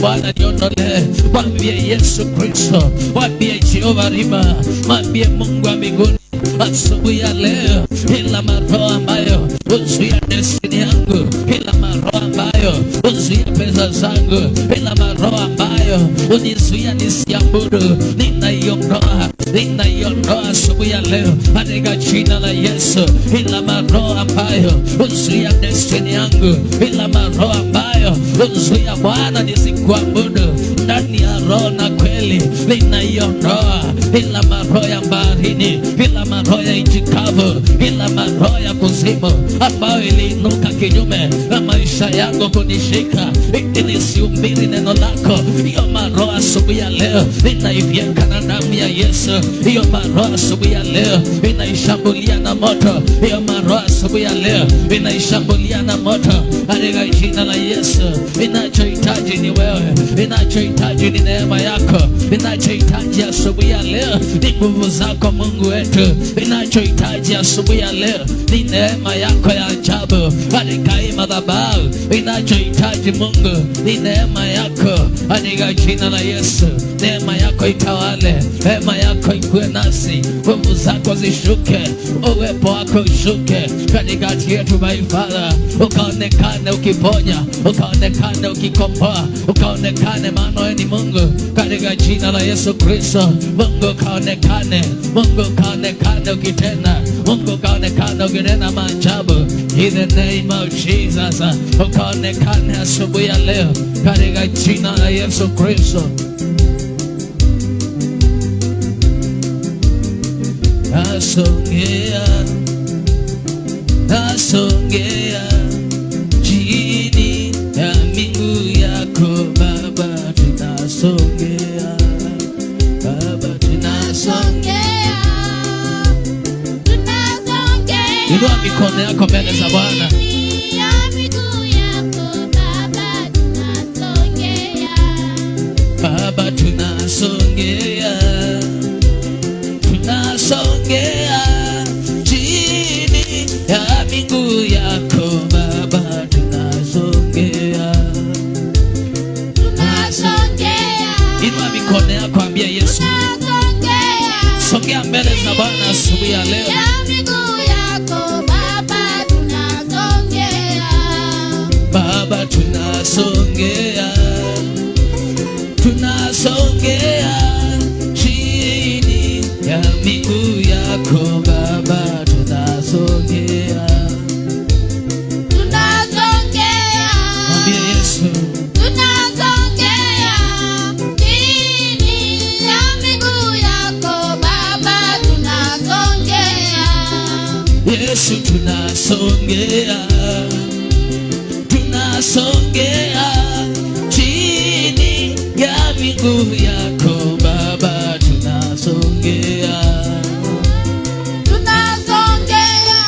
Bwana niondolee. Mwambie Yesu Kristo, mwambie Jehova Rima, mwambie Mungu wa mbinguni asubuhi ya leo, ila maroho ambayo uzuia destiny yangu, ila maroho ambayo uzuia pesa zangu, ila maroho ambayo unizuia nisiabudu, ninaiondoa asubuhi ya leo katika jina la Yesu. Ila maroho ambayo uzuia destiny yangu, ila maroho ambayo uzuia Bwana nisikuabudu ndani ya roho na kweli, ninaiondoa. Ila maroho ya baharini, ila maroho ya nchi kavu, ila maroho ya kuzimu ambayo iliinuka kinyume na maisha yangu kunishika ili nisihubiri neno lako, hiyo maroho asubuhi ya leo ninaivyeka na damu ya Yesu. Hiyo maroho asubuhi ya leo inaishambulia na moto. Hiyo maroho asubuhi ya leo inaishambulia na moto katika jina la Yesu. Ninachohitaji ni wewe, ninachohitaji ni neema yako, ninachohitaji asubuhi ya leo ni nguvu zako Mungu wetu, ninachohitaji asubuhi ya leo ni neema yako ya ajabu katika hii madhabahu. Ninachohitaji Mungu ni neema yako katika jina la Yesu. Neema yako itawale, neema yako ikuwe nasi, nguvu zako zishuke, uwepo wako ushuke katikati yetu my Father. Ukaonekane ukiponya, ukaonekane ukikomboa, ukaonekane maana wewe ni Mungu katika jina la Yesu Kristo. Mungu kaonekane, Mungu kaonekane ukitenda, Mungu kaonekane ukinena maajabu in the name of Jesus. Ukaonekane asubuhi ya leo katika jina la Yesu Kristo. Nasongea, nasongea chini ya miguu yako Baba, tunasongea Baba, tunasongea, tunasongea. Inua mikono yako mbele za Bwana. Baba, tunasongea, tunasongea chini ya miguu yako Baba, tunasongea, tunasongea. Inua mikono yako, ambia Yesu, songea mbele za Bwana asubuhi ya leo. Baba, tunasongea, tunasongea chini ya miguu yako Baba, tunasongea, tunasongea. Mwambie Yesu, tunasongea chini ya miguu yako Baba, tunasongea. Yesu, tunasongea, tunasongea chini ya miguu yako Baba, tunasongea, tunasongea,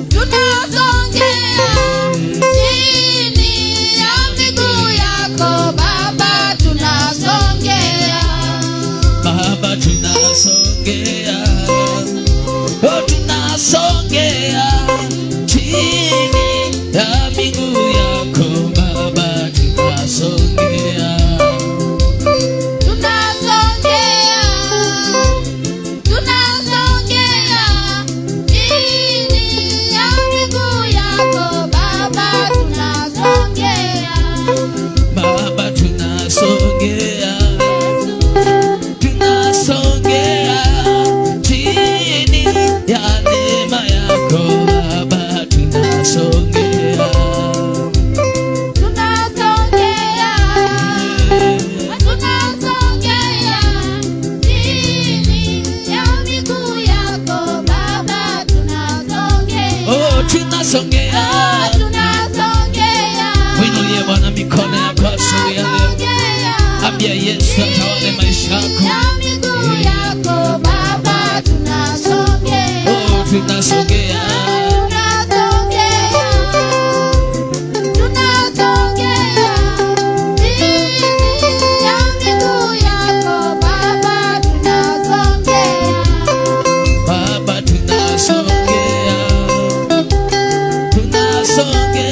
tunasongea chini ya miguu yako Baba, tunasongea. Baba, tunasongea, oh, tunasongea chini ya miguu yako Baba, tunasongea, tunasongea, tunasongea chini ya miguu yako Baba, tunasongea. Baba, tunasongea, tunasongea chini ya neema yako Baba, tunasongea, tunasongea, tunasongea chini ya miguu yako Baba, tunasongea. Oh, tunasongea, tunasongea. Winulie Bwana mikono yako asubuhi ya leo, ambia Yesu atawale maisha yako. Miguu yako Baba, tunasongea. Oh, tunasongea, Baba, tunasongea, tunasongea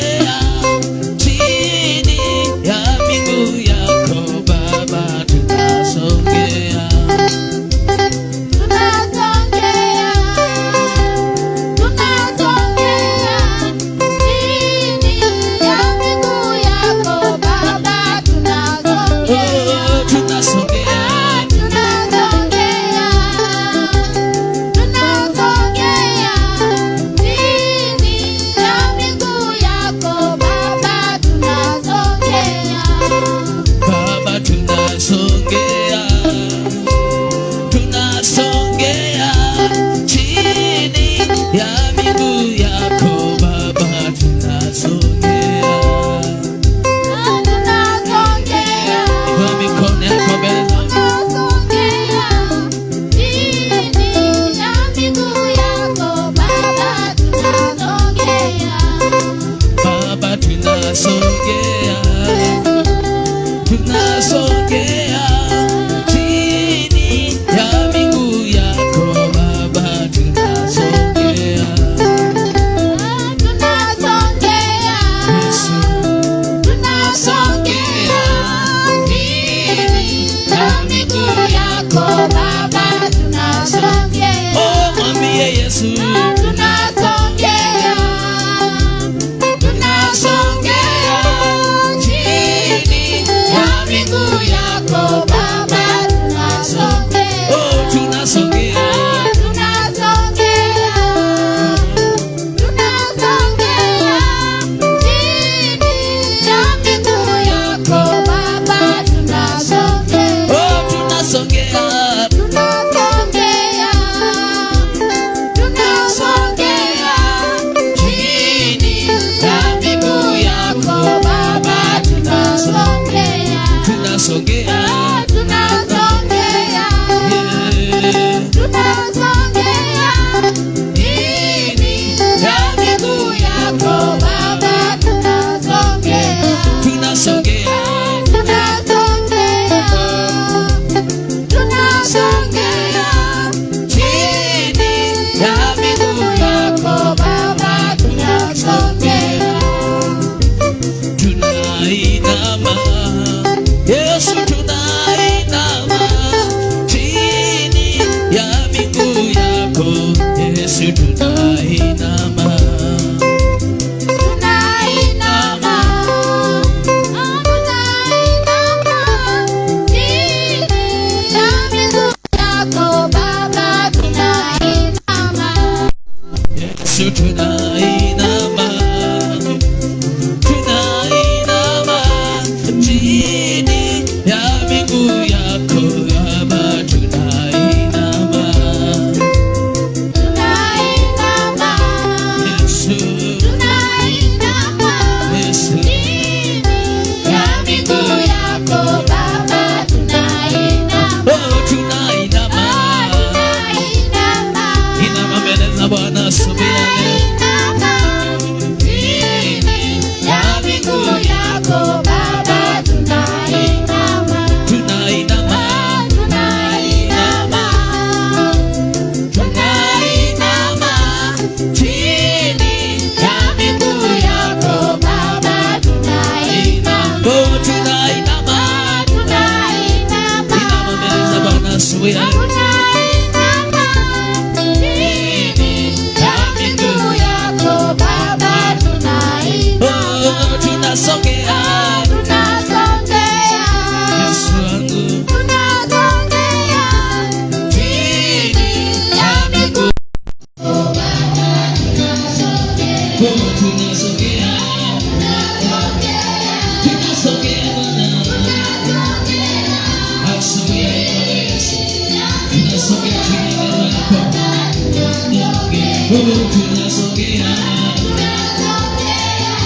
tunasogea.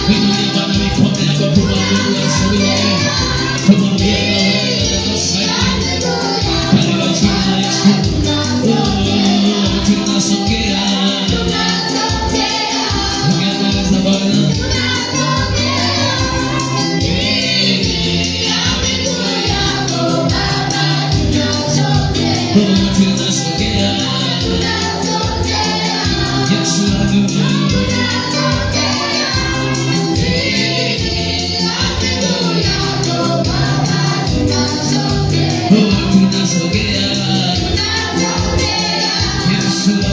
Inulia Bwana mikono yako kumwabudu asubuhi ya leo. Tumwambie katika jina la Yesu. Tunasogea. Ongea mbele za Bwana. Tunasogea. Yesu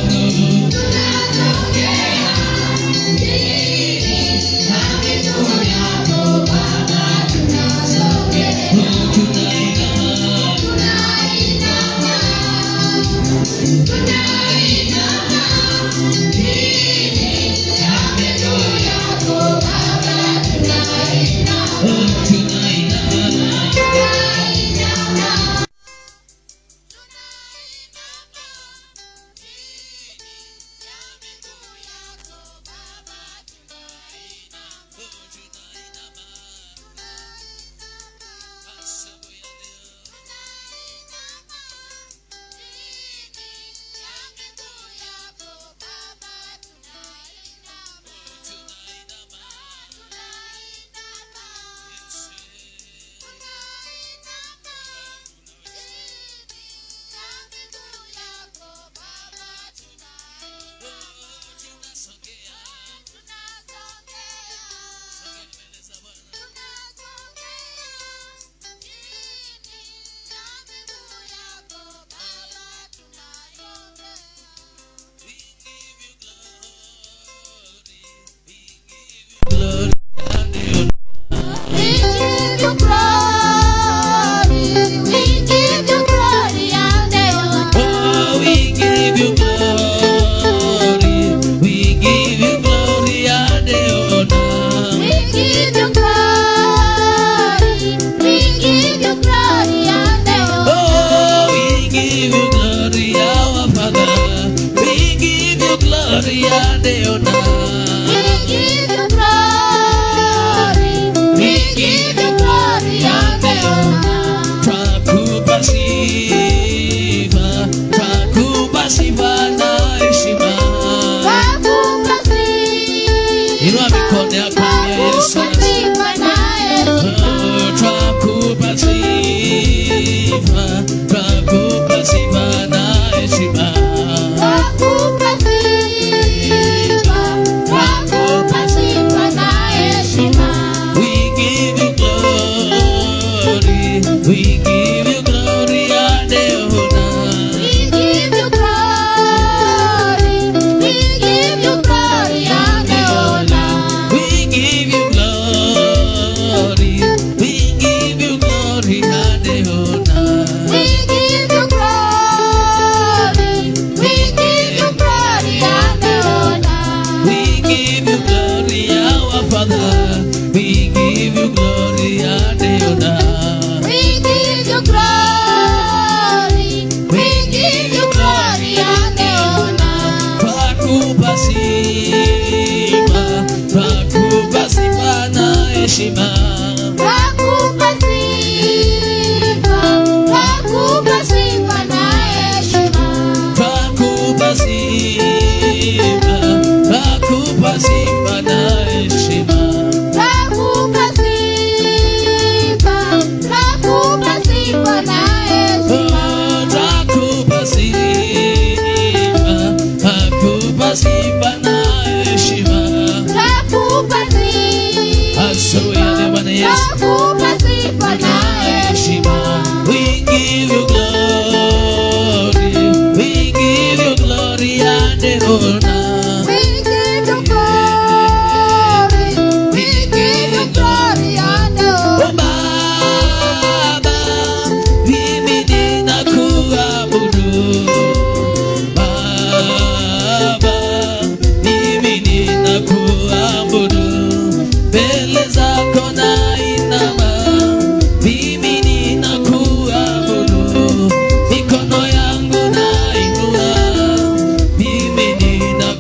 Nina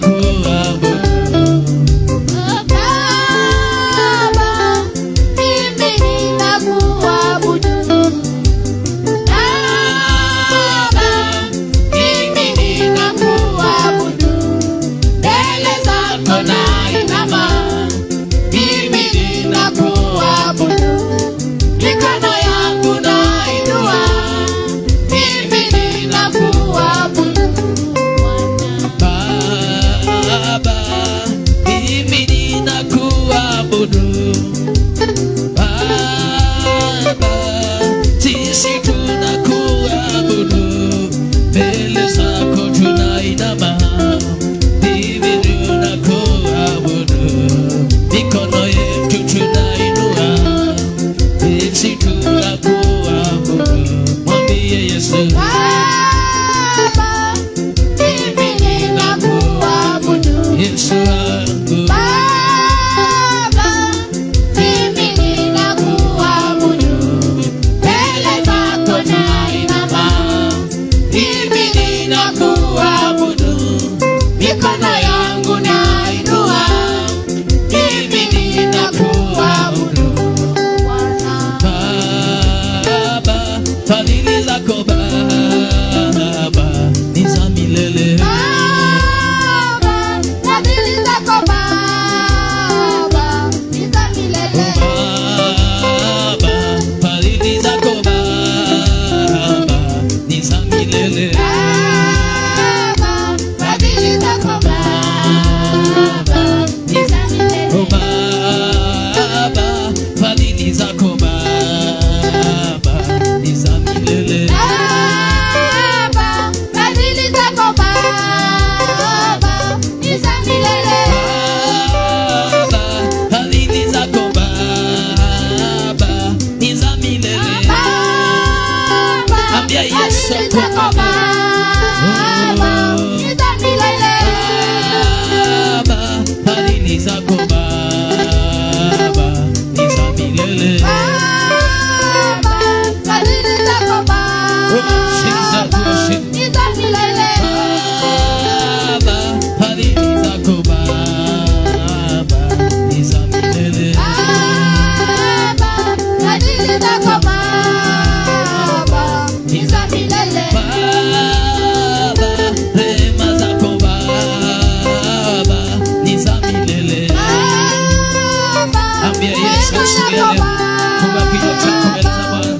fadhili zako Baba ni za milele. Baba, fadhili zako Baba ni za milele. Baba, fadhili zako Baba ni za milele. Baba, fadhili zako Baba ni za milele. Baba, rehema zako Baba ni za milele. Ambia Yesu asifiwe. Funga kinywa chako mbele za Bwana.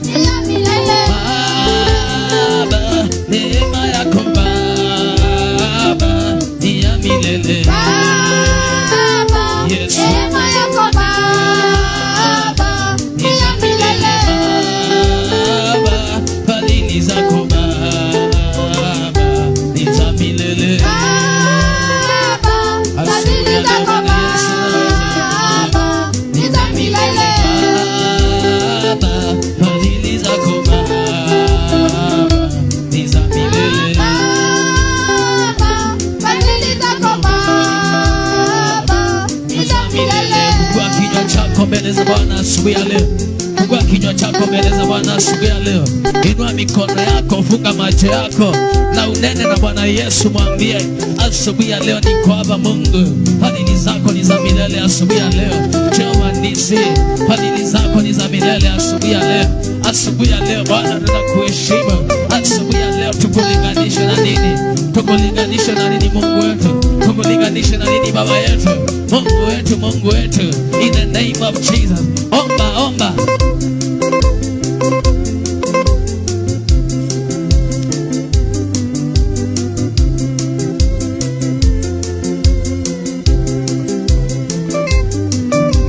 Baba, neema yako Baba ni ya milele. Yesu, neema yako Baba ni ya milele. Baba, fadhili zako Baba ni za milele. Baba, fadhili zako Baba ni za milele. Baba, fadhili zako Baba ni za milele. Baba, fadhili zako Baba ni za milele. Fungua kinywa chako mbele za Bwana asubuhi ya leo. Fungua kinywa chako mbele za Bwana asubuhi ya leo. Inua mikono yako, funga macho yako na unene na Bwana Yesu, mwambie asubuhi ya leo, niko hapa Mungu, fadhili zako ni za milele asubuhi ya leo. Jehova nisi, fadhili zako ni za milele asubuhi ya leo. Asubuhi ya leo Bwana tunakuheshimu. Asubuhi ya leo tukulinganishe na nini? Tukulinganishe na nini Mungu wetu? Tukulinganishe na nini Baba yetu? Mungu wetu, Mungu wetu, in the name of Jesus. Omba, omba.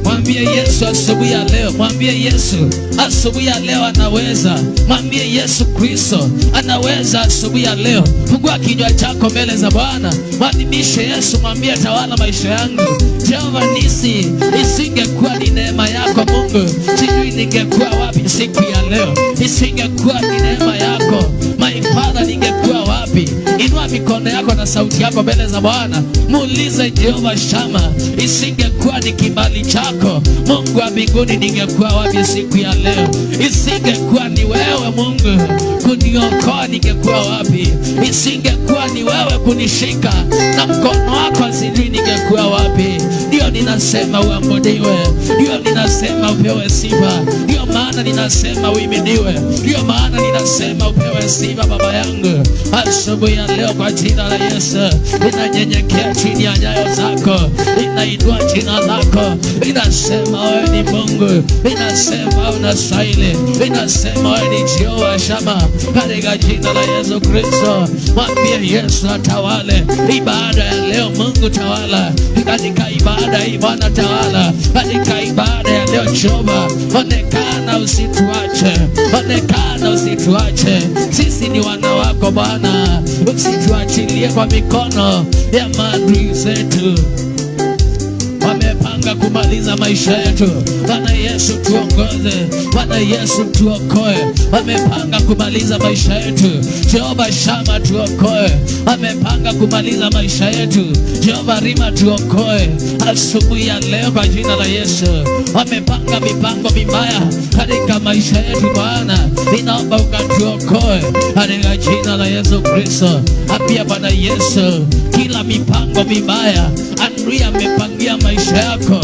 Mwambie Yesu asubuhi ya leo, mwambie Yesu asubuhi ya leo anaweza. Mwambie Yesu Kristo anaweza asubuhi ya leo. Fungua kinywa chako mbele za Bwana, mwadhimishe Yesu, mwambie tawala maisha yangu. Jehova nisi, isingekuwa ni neema yako Mungu, sijui ningekuwa wapi siku ya leo. Isingekuwa ni neema yako my Father, ningekuwa wapi? Inua mikono yako na sauti yako mbele za Bwana, muulize Jehova Shama, isingekuwa ni kibali chako Mungu wa mbinguni, ningekuwa wapi siku ya leo? Isingekuwa ni wewe Mungu kuniokoa, ningekuwa wapi? Isingekuwa ni wewe kunishika na mkono wako, sijui ningekuwa wapi. Ndio ninasema uabudiwe, ndio ninasema upewe sifa, ndio maana ninasema uiminiwe, ndio maana ninasema upewe sifa Baba yangu. Asubuhi ya leo kwa jina la Yesu ninanyenyekea chini ya nyayo zako, ninainua jina lako, ninasema wewe ni Mungu, ninasema unastahili, ninasema wewe ni Jehova Shama, katika jina la Yesu Kristo. Mwambie Yesu atawale ibada ya leo. Mungu tawala katika ibada hii Bwana, tawala katika ibada ya leo Jehova, onekana usituache, onekana usituache. Sisi ni wana wako Bwana, usituachilie kwa mikono ya maadui zetu. Wamepanga kumaliza maisha yetu. Bwana Yesu tuongoze, Bwana Yesu tuokoe. Wamepanga kumaliza maisha yetu. Jehova Shama tuokoe. Wamepanga kumaliza maisha yetu. Jehova Rima tuokoe. Asubuhi ya leo kwa jina la Yesu, wamepanga mipango mibaya katika maisha yetu Bwana, ninaomba ukatuokoe katika jina la Yesu Kristo. Apia Bwana Yesu, kila mipango mibaya adui amepangia maisha yako,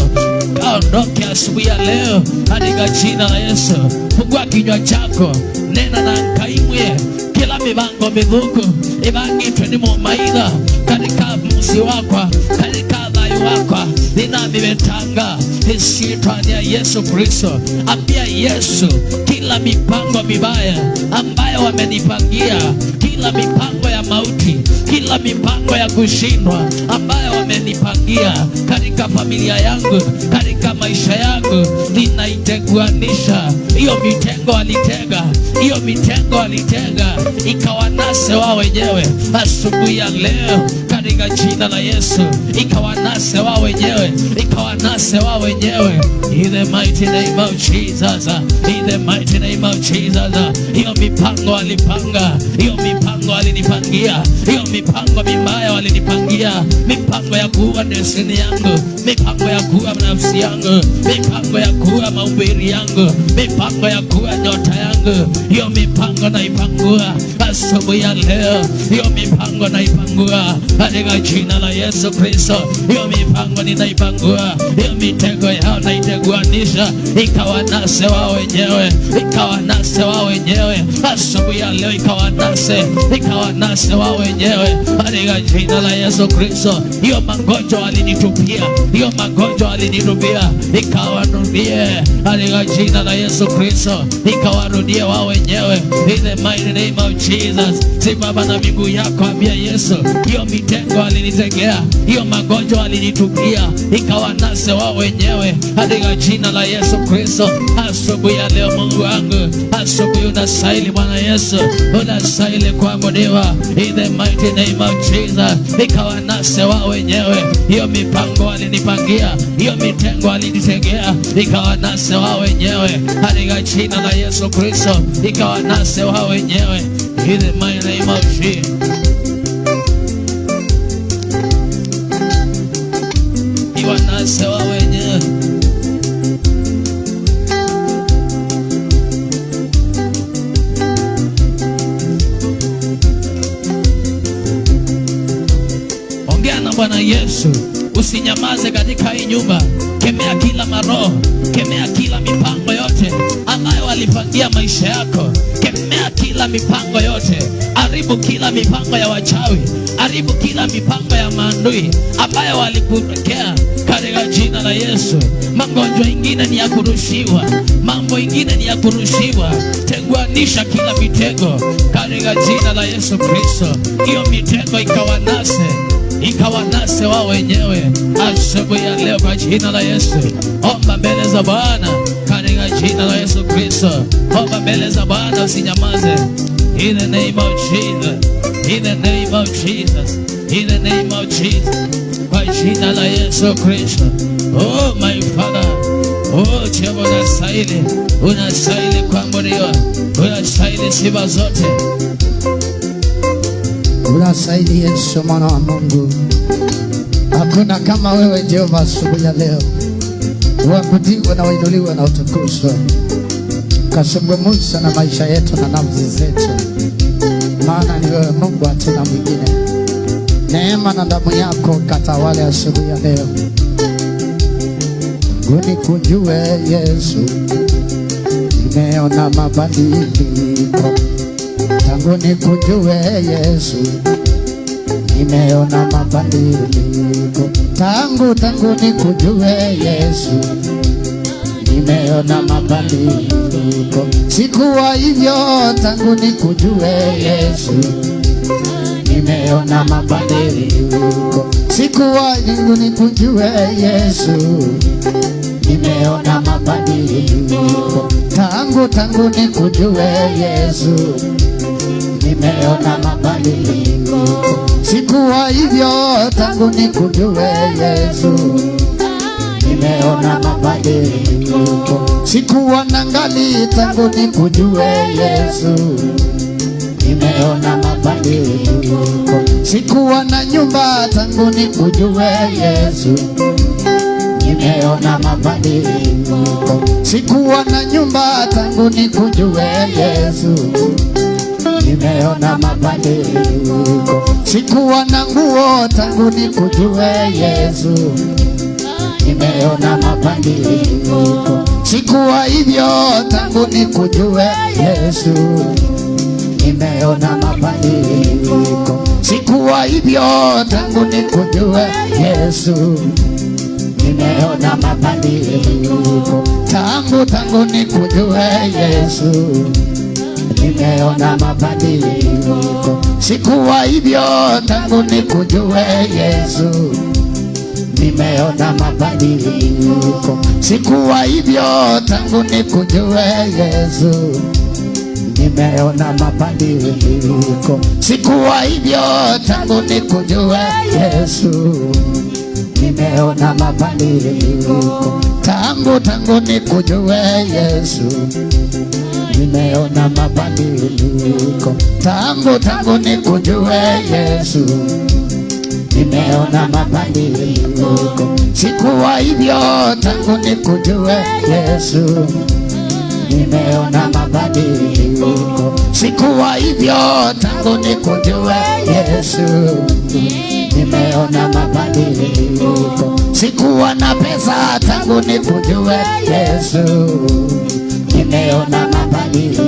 kaondoke asubuhi ya leo katika jina la Yesu. Fungua kinywa chako, nena na kaimwe kila mipango midhuku ibangitwe ni mumaitha katika msi wako, katika dhayo wako, ninavimetanga isitwa ya Yesu Kristo. Ambia Yesu, kila mipango mibaya ambayo wamenipangia, kila mipango ya mauti, kila mipango ya kushindwa ambayo wamenipangia katika familia yangu, katika maisha yangu, ninaiteguanisha. Hiyo mitengo walitega, hiyo mitengo walitega ikawanase wao wenyewe asubuhi ya leo. katika jina la Yesu, ikawanase wao wenyewe, ikawanase wao wenyewe, in the mighty name of Jesus, in the mighty name of Jesus. Hiyo mipango walipanga, hiyo mipango walinipangia, hiyo mipango mibaya walinipangia, mipango ya kuua destiny yangu, mipango ya kuua nafsi yangu, mipango ya kuua mahubiri yangu, mipango ya kuua nyota yangu, hiyo mipango naipangua asubuhi ya leo, hiyo mipango naipangua katika jina la Yesu Kristo. Hiyo mipango ninaipangua, hiyo mitego yao naiteguanisha, ikawanase wao wenyewe, ikawanase wao wenyewe asubuhi ya leo, ikawanase wao wenyewe katika jina la Yesu Kristo. Hiyo magonjwa walinitupia, hiyo magonjwa walinitupia, ikawarudie katika jina la Yesu Kristo, ikawarudie wao wenyewe in the mighty name of Jesus. Simama na miguu yako, ambia Yesu, hiyo mitego alinitegea, hiyo magonjwa alinitupia, ikawanase wao wenyewe katika jina la Yesu Kristo. Asubuhi ya leo Mungu wangu, asubuhi unastahili Bwana Yesu, unastahili kuabudiwa in the mighty name of Jesus. Ikawanase wao wenyewe, hiyo mipango walinipangia, hiyo mitego alinitegea, ikawanase wao wenyewe katika jina la Yesu Kristo, ikawanase wao wenyewe in the mighty name of Jesus. Iwanase wao wenyewe. Ongea na Bwana Yesu, usinyamaze katika hii nyumba. Kemea kila maroho, kemea kila mipango yote ambayo walipangia maisha yako, kemea kila mipango yote, haribu kila mipango ya wachawi, haribu kila mipango ya maadui ambayo walikuwekea katika jina la Yesu. Magonjwa ingine ni ya kurushiwa, mambo ingine ni ya kurushiwa, teguanisha kila mitego katika jina la Yesu Kristo. Hiyo mitego ikawanase wao wenyewe asubuhi ya leo kwa jina la Yesu. Omba mbele za Bwana katika jina la Yesu Kristo, omba mbele za Bwana, usinyamaze in the name of Jesus, in the name of Jesus, in the name of Jesus, kwa jina la Yesu Kristo. Oh my Father, oh Jehova, unastahili kuabudiwa, unastahili sifa zote. Unastahili Yesu mwana wa Mungu. Hakuna kama wewe Jehova. Asubuhi ya leo uabudiwe na uinuliwe na utukuzwe, kasungumuza na maisha yetu na nafsi zetu, maana ni wewe Mungu, hatuna mwingine. Neema na damu yako katawale asubuhi ya leo. Unikujue Yesu, nimeona mabadiliko. Tangu nikujue Yesu, nimeona mabadiliko. Tangu nikujue Yesu, nimeona mabadiliko. Sikuwa hivyo tangu nikujue Yesu, nimeona mabadiliko. Sikuwa tangu nikujue Yesu, nimeona mabadiliko. Tangu nikujue Yesu, nimeona mabadiliko. Sikuwa hivyo tangu nikujue Yesu, nimeona mabadiliko. Sikuwa nangali tangu nikujue Yesu, nimeona mabadiliko. Sikuwa na nyumba tangu nikujue Yesu, nimeona mabadiliko. Sikuwa na nyumba tangu nikujue Yesu, nimeona mabadiliko. Sikuwa na nguo tangu nikujue Yesu, nimeona mabadiliko. Sikuwa hivyo tangu nikujue Yesu, nimeona mabadiliko. Sikuwa hivyo tangu nikujue Yesu, nimeona mabadiliko. Tangu nikujue Yesu, nimeona mabadiliko. Sikuwa hivyo tangu nikujue Yesu, nimeona mabadiliko. Sikuwa hivyo tangu nikujue Yesu, nimeona mabadiliko. Sikuwa hivyo tangu nikujue Yesu, nimeona mabadiliko. Tangu nikujue Yesu, nimeona mabadiliko. Tangu nikujue Yesu, nimeona mabadiliko. Sikuwa hivyo tangu nikujue Yesu, nimeona mabadiliko. Sikuwa hivyo tangu nikujue Yesu, nimeona mabadiliko. Sikuwa na pesa tangu nikujue Yesu, nimeona mabadiliko.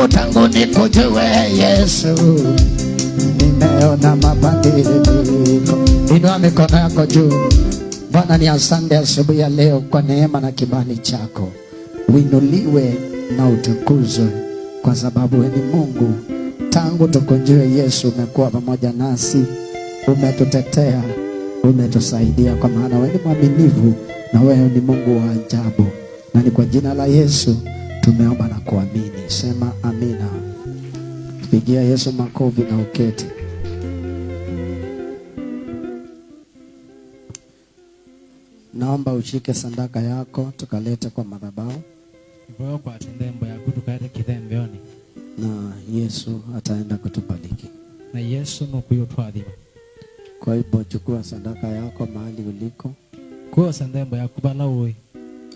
Tangu nikujue Yesu, nimeona mabadiliko. Inua mikono yako juu. Bwana, ni asante asubuhi ya leo kwa neema na kibali chako. Uinuliwe na utukuzwe, kwa sababu wewe ni Mungu. Tangu tukujue Yesu, umekuwa pamoja nasi, umetutetea, umetusaidia, kwa maana wewe ni mwaminifu na wewe ni Mungu wa ajabu. Na ni kwa jina la Yesu tumeomba na kuamini. Sema amina. Pigia Yesu makofi na uketi. Naomba ushike sadaka yako tukalete kwa madhabahu. Kwa kwa tendembo ya kutukaete kithembeoni. Na Yesu ataenda kutubariki. Na Yesu nokuyotwadhiba. Kwa hivyo chukua sadaka yako mahali uliko. Kwa sandembo ya kubala uwe.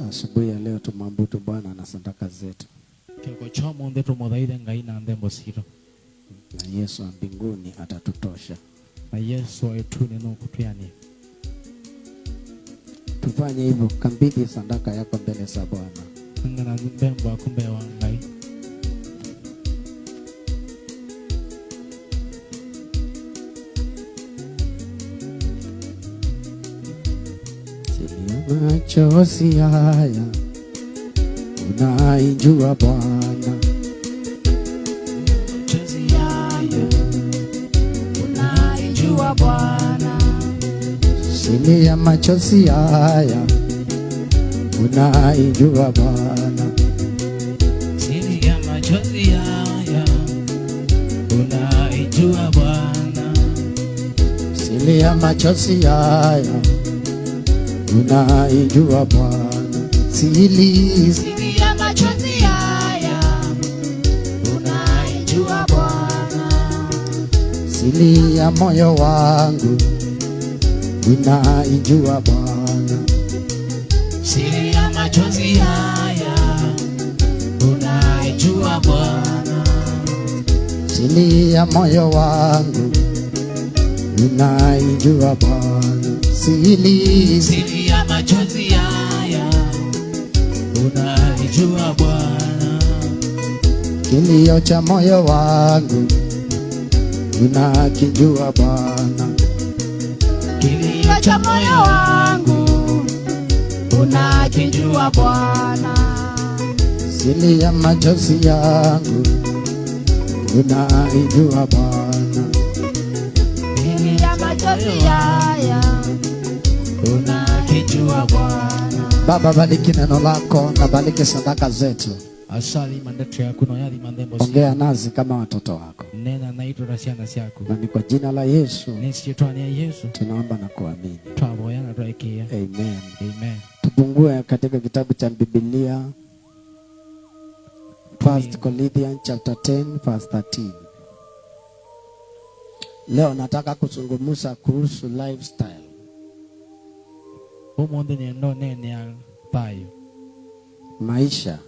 Asubuhi ya leo tumwabudu Bwana na sadaka zetu. Kiko chomo ndeto modhaide ngai na ndembo siro. Na Yesu wa mbinguni atatutosha. Na Yesu wa etuni nokutuyani. Tufanye hivyo, kambidhi sadaka yako mbele za Bwana. Ngana ndembo akumbe wa ngai. Machozi haya unaijua Bwana, machozi haya unaijua Bwana, siri ya machozi haya unaijua Bwana, siri ya machozi haya unaijua Bwana, siri ya machozi haya unaijua Bwana, siri ya machozi haya unaijua Bwana, siri ya moyo wangu unaijua Bwana, siri ya machozi haya unaijua Bwana, siri ya moyo wangu unaijua Bwana, siri ya machozi haya unaijua Bwana, kilio cha moyo wangu unakijua Bwana, kilio cha moyo wangu unakijua Bwana, siri ya machozi yangu unaijua Bwana, siri ya machozi haya unakijua Bwana. Baba, bariki neno lako na bariki sadaka zetu. Asali mandeto ya kuno yadi mandembo. Ongea nazi kama watoto wako. Nena na ito rasiana siyaku. Na ni kwa jina la Yesu Nisi yetuani ya Yesu tunaomba na kuamini. Tuaboyana tuaikia. Amen. Amen. Tupungue katika kitabu cha Biblia 1 Corinthians chapter 10 verse 13. Leo nataka kuzungumza kuhusu lifestyle. Umonde ni ndo nene ya thayo. Maisha.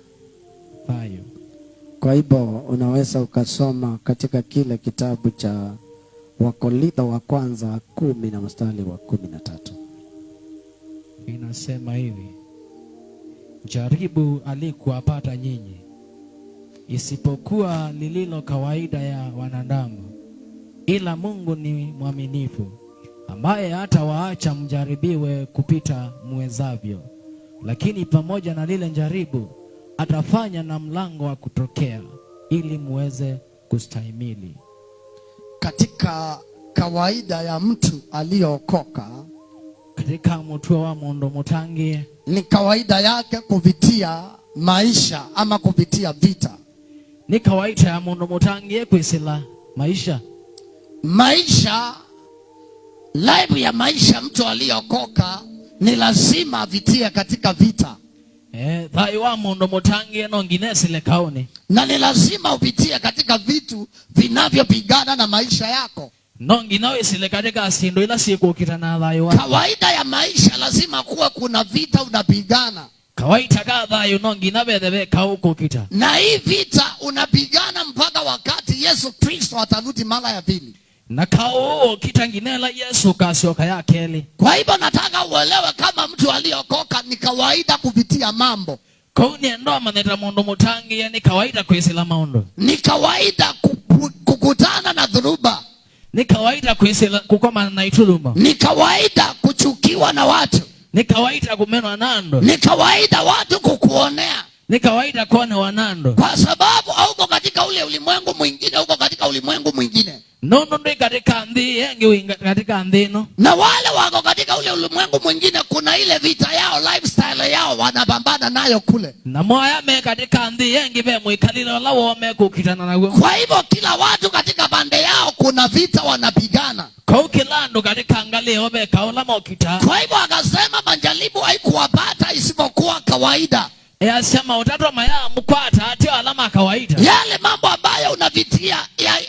Thayo. Kwa hivyo unaweza ukasoma katika kile kitabu cha Wakorintho wa kwanza 10 na mstari wa 13. Inasema hivi: jaribu alikuwapata nyinyi, isipokuwa lililo kawaida ya wanadamu, ila Mungu ni mwaminifu, ambaye hata waacha mjaribiwe kupita muwezavyo, lakini pamoja na lile jaribu atafanya na mlango wa kutokea, ili muweze kustahimili. Katika kawaida ya mtu aliyookoka, katika mtu wa mondo mutangi, ni kawaida yake kupitia maisha ama kupitia vita. ni kawaida ya mundu mutangie kwisila maisha. Life ya maisha mtu aliyokoka ni lazima avitie katika vita. Thayo wa mundu mutangie no nginesile kaone. Na ni lazima uvitie katika vitu vinavyopigana na maisha yako. No nginawesile katika sindo ila sikukita na thayo wa. Kawaida ya maisha lazima kuwa kuna vita unapigana. Kawaida ka thayo no nginabethebe kaukukita. Na hii vita unapigana mpaka wakati Yesu Kristo atarudi mara ya pili. Na kao kitanginela Yesu kasioka ya keli. Kwa hivyo nataka uelewe kama mtu aliyokoka ni kawaida kupitia mambo. Kauni endo maneta mundu mutangie ni kawaida kwisila maundu. Ni kawaida kukutana na dhuruba. Ni kawaida kwisila kukoma na ituluma. Ni kawaida kuchukiwa na watu. Ni kawaida kumenwa nando. Ni kawaida watu kukuonea. Ni kawaida kuone wanando. Kwa sababu hauko katika ule ulimwengu mwingine, uko katika ulimwengu mwingine. Nondo ndi katika ndi yengi katika ndino. Na wale wako katika ule ulimwengu mwingine kuna ile vita yao, lifestyle yao wanapambana nayo kule. Na moya me katika ndi yengi be mwikalilo la wome kukitana nago. Kwa hivyo kila watu katika pande yao kuna vita wanapigana. Kwa kilando katika angali obe kaola mokita. Kwa hivyo akasema majaribu haikuwapata isipokuwa kawaida. Asema utatu maya mkwata atio alama kawaida. Yale mambo ambayo unavitia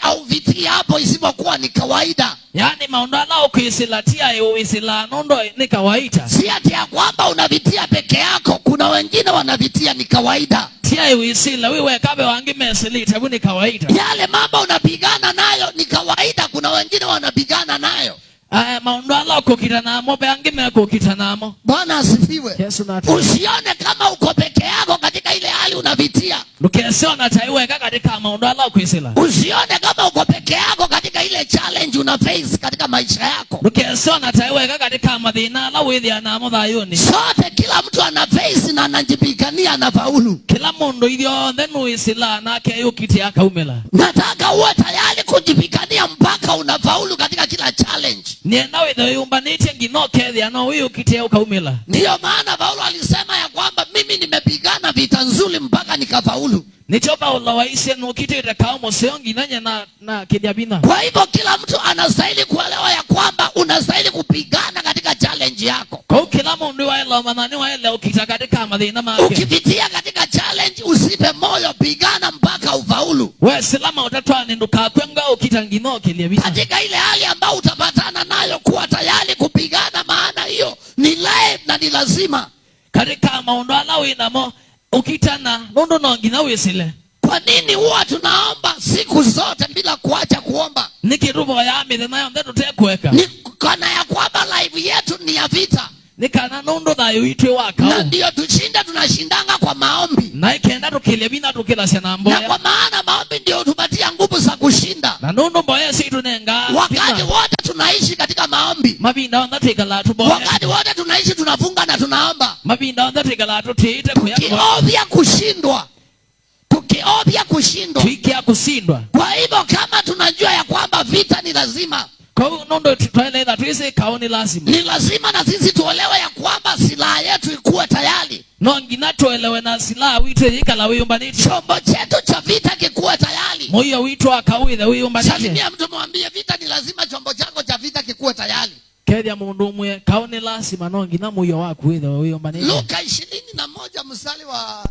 au vitia hapo isipokuwa ni kawaida. Yani maundala ukisilatia uisila nondo ni kawaida. Si ati ya kwamba unavitia peke yako, kuna wengine wanavitia ni kawaida. Tia uisila wiwe kabe wangi mesilita ni kawaida. Yale mambo unapigana nayo ni kawaida, kuna wengine wanapigana nayo. Maundala kukitana mo be angi me kukitana mo. Bwana asifiwe. Yesu na usione kama uko peke yako katika ile hali unavitia. Lukesiona taiwe katika maundala ukisila. Usione kama uko peke yako katika ile challenge una face katika maisha yako. Lukesiona taiwe katika madhina la withia na modayoni. Sote kila mtu ana face na anajipigania na faulu. Kila mundu idio ndenu isila na keyo kiti akaumela. Nataka uwe tayari kujipigania mpaka unafaulu katika kila challenge. Nienda wewe umbanite nginoke thia no huyu kiti akaumela. Ndio maana Paulo alisema ya kwamba mimi nimepigana vita nzuri mpaka nikafaulu. Nichoba ulawaise no kiti itakao seongi nanya na kidiabina. Kwa hivyo kila mtu anastahili kuelewa ya kwamba unastahili kupigana katika challenge yako. Kwa kila mundu wa ela manani wa ela ukita katika madhina make. Ukipitia katika challenge usipe moyo, pigana mpaka ufaulu. Wewe salama utatwa ninduka kwenga ukita nginoke liabina. Katika ile hali ambayo utapatana nayo kuwa tayari kupigana, maana hiyo ni life na ni lazima. Katika maundu alawi namo ukitana nondo nongi na wisile. Kwa nini huwa tunaomba siku zote bila kuacha kuomba? Nikirubo ya amide na yonde tutekweka. Ni kana ya kwamba life yetu ni ya vita. Nikana nondo na yuitwe waka. Na ndio tunashindanga kwa maombi. Na ikenda tukilebina tukilasya na mboya. Na kwa maana maombi ndio hutupatia nguvu za kushinda. Na nondo mboya si tunenga. Wakati wote tunaishi katika maombi. Mabinda onda tegala tuboya. Wakati wote tunaishi tunafunga na tunaomba. Mabinda onda tegala tuteite kuyakwa. Tukiobia kushindwa. Tuikia kusindwa. Kwa hivyo kama tunajua ya kwamba vita ni lazima. Kwa nondo tuelewa tuise kaoni lazima. Ni lazima na sisi tuelewe ya kwamba silaha yetu ikuwe tayari. Nongi na tuelewe na silaha wite yikala wiyumbaniti. Chombo chetu cha vita kikuwe tayari. Moyo wito akawithe wiyumbaniti. Salimia mtu mwambie vita ni lazima chombo chako cha vita kikuwe tayari. Kedia mundu mwe kaoni lazima nongi na moyo wako withe wiyumbaniti. Luka 21 mstari wa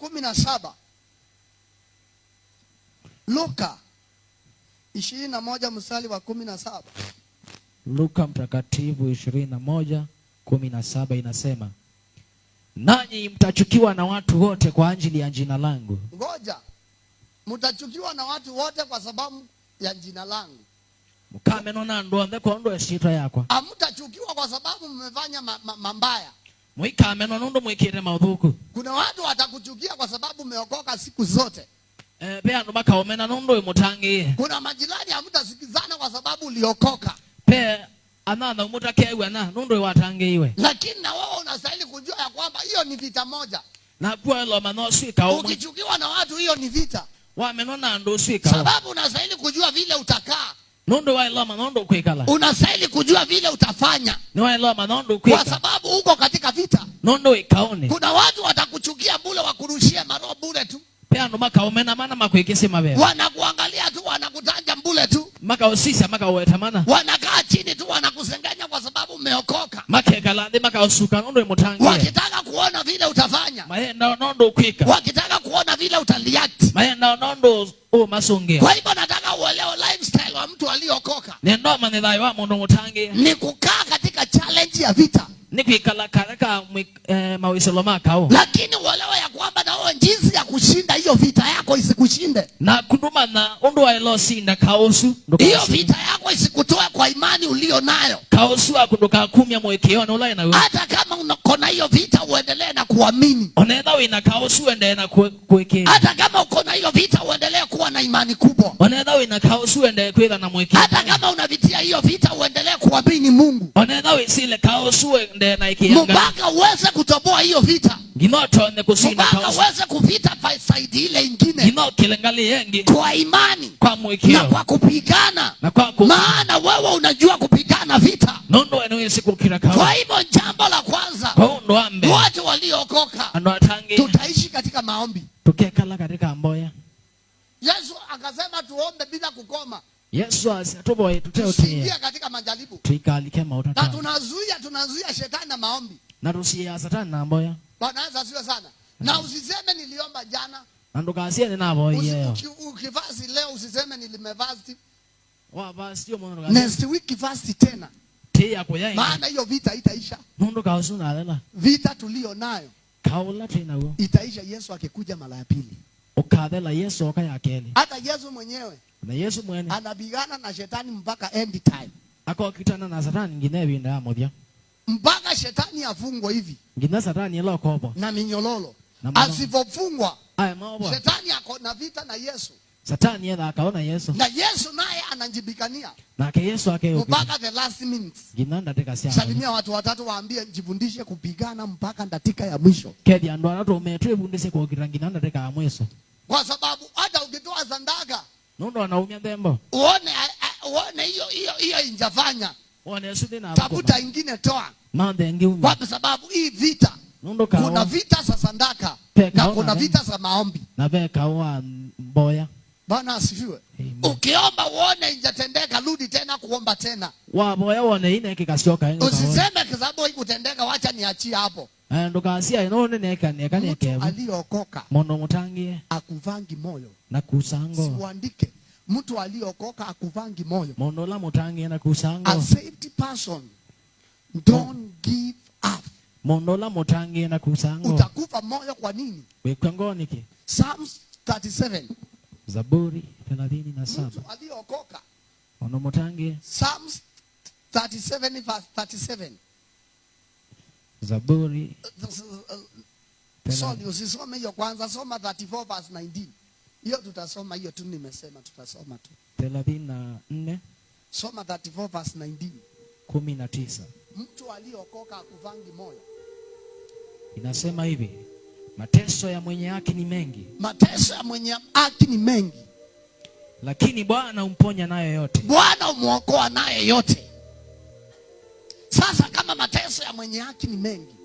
17. Luka 21 mstari wa 17. Luka mtakatifu 21:17 inasema, nanyi mtachukiwa na watu wote kwa ajili ya jina langu. Ngoja. Mtachukiwa na watu wote kwa sababu ya jina langu. Mkame nona ndo ande kwa ndo esita yako. Hamtachukiwa kwa sababu mmefanya mambaya. Mwikame nona ndo mwikire maudhuku. Kuna watu watakuchukia kwa sababu umeokoka siku zote. Pea ndo baka omena nondo imutangi. Kuna majirani hamtasikizana kwa sababu uliokoka. Pea anana umutakewa na nondo iwatangi iwe. Lakini na wewe unastahili kujua ya kwamba hiyo ni vita moja. Na kwa lo manosi kaomu. Ukichukiwa na watu hiyo ni vita. Wamenona ndo swika. Sababu unastahili kujua vile utakaa. Nondo wa ilo manondo kwekala. Unastahili kujua vile utafanya. Ni wa ilo manondo kwekala. Kwa sababu uko katika vita. Nondo ikaone. Kuna watu watakuchukia bure wakurushie maroho bure tu. ando maka umena mana makwekese mabe wanakuangalia tu, wanakutanja mbule tu, maka usisa maka wetamana wanakaa chini tu, wanakusengenya kwa sababu umeokoka, maka kalande maka usuka ndo mutangie wakitaka kuona vile utafanya, mayenda nondo kwika wakitaka kuona vile utaliact, mayenda nondo masonge. Kwa hivyo nataka uelewe lifestyle wa mtu aliokoka Nendo manedai wa mundu mutangie ni kukaa katika challenge ya vita, ni kwikala karaka mawiselo makao, lakini uelewe ya kwamba na wewe jinsi ya kushinda hiyo vita yako isikushinde, na kundumana undu wa ilo sinda kaosu hiyo vita yako isikutoe kwa imani ulio nayo, kaosu akunduka kumya mwekeona ulai na wewe. Hata kama uko na hiyo vita uendelee na kuamini, onedha wina kaosu ende na kuweke. Hata kama uko na hiyo vita uendelee kuwa na imani kubwa, onedha wina kaosu ende kwenda na mweke. Hata kama unavitia hiyo vita uendelee kuamini Mungu, onedha wisile kaosu ende na ikianga mpaka uweze kutoboa hiyo vita, ginoto ende kusinda mpaka kaosu uweze kupita side ile ingine, gino kilengali yengi kwa imani, kwa mwekeo na kwa kupigana, na kwa maana wewe unajua kupigana vita. nondo eno siku kila kaosu. Kwa hivyo jambo la kwanza, kwa undo ambe watu waliokoka ando atangi tutaishi katika maombi. tukekala katika mboya. Yesu akasema tuombe bila kukoma, Yesu asatuboye tuteo tusiingie katika majaribu, tuikalike mautata na tunazuia shetani na maombi. na rusia satani na mboya. Bwana asifiwe sana. Na usiseme niliomba jana, nandukasie ni nabo yeyo ukivasi leo usiseme nilimevasi wa basi yo mono next week fast tena, tia koyai maana hiyo vita itaisha. mundu kausuna alela Vita tulio nayo kaula tena wo itaisha Yesu akikuja mara ya pili. ukadela Yesu okayakeli. Hata Yesu mwenyewe na Yesu mwene anabigana na shetani mpaka end time, akokitana na satani ngine binda amodia mpaka shetani afungwe hivi ngine satani elo kobo na minyololo. Na Asipofungwa ay maobo shetani ako na vita na Yesu, satani yeda akaona Yesu na Yesu naye anajibikania na ke Yesu ake mpaka the last minutes. ngine ndateka sia Salimia watu watatu, waambie jifundishe kupigana mpaka dakika ya mwisho, kedi ando anato metwe bundise kwa kirangina ndateka amweso, kwa sababu hata ukitoa zandaka nundo anaumia dembo uone hiyo injafanya, one Yesu dina tafuta ingine toa, mande ngiumi kwa sababu hii vita, nundo kuna kawa vita za sandaka Peka na ona, kuna vita za maombi. na beka wa mboya. Bwana asifiwe. Amen. Ukiomba uone injatendeka, rudi tena kuomba tena, wa boya one ine kikasioka ingo usiseme kwa sababu haikutendeka wacha niachie hapo. ndukasia inone neka Mtu kebu aliokoka mono mutangie akuvangi moyo, na kusango siuandike. Mtu aliokoka akuvangi moyo. mono la mutangie na kusango A saved person don't give up. mono la mutangie na kusango Utakufa moyo kwa nini? wekwangoniki. Psalms 37. Zaburi 37 Mtu aliokoka, mono mutangie. Psalms 37 verse 37. Zaburi Sorry, usisome hiyo kwanza, soma 34 verse 19. Hiyo tutasoma, hiyo tu nimesema tutasoma tu. 34 Soma 34 verse 19. 19 Mtu aliokoka akuvangi moyo. inasema hivi, mateso ya mwenye haki ni mengi, Mateso ya mwenye haki ni mengi, lakini Bwana umponya nayo yote. Bwana umuokoa naye yote. Sasa kama mateso ya mwenye haki ni mengi,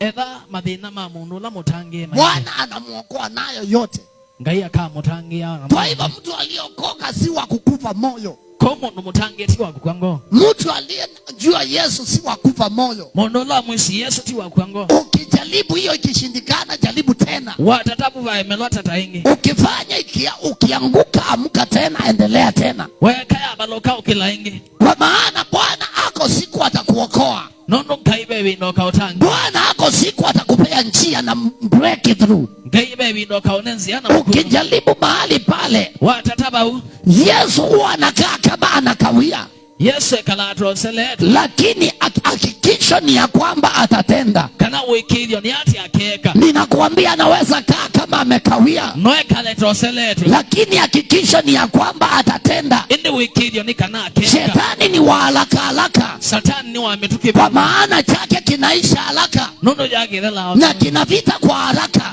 etha mathina ma mundu la mutangie Bwana anamuokoa nayo yote. ngai aka mutangia. Kwa hivyo mtu aliokoka si wa kukufa moyo. ko mundu mutangie ti wa kwango. Mtu aliyejua Yesu si wa kufa moyo. Mundu la mwisi Yesu ti wa kwango. Ukijaribu hiyo ikishindikana, jaribu tena. Watatabu va emelota taingi. Ukifanya ukianguka, amka tena, endelea tena. Weka ya baloka ukilaingi. Kwa maana Bwana ako siku atakuokoa. Nondo kaibe bindo kautangi. Bwana ako siku atakupea njia na breakthrough. Kaibe bindo kaonenzi ana. Ukijaribu mahali pale, watatabu Yesu huwa anakaa kama anakawia. Yesu ekala seletu, lakini hakikisho ni ya kwamba atatenda. kana wikilio ni ati akeka. Ninakuambia anaweza kaa kama amekawia, no ekala seletu, lakini hakikisho ni ya kwamba atatenda. indi wikilio ni kana akeka. Shetani ni wa haraka, satani ni wa metuki, kwa maana chake kinaisha haraka nondo yake la na kinavita kwa haraka,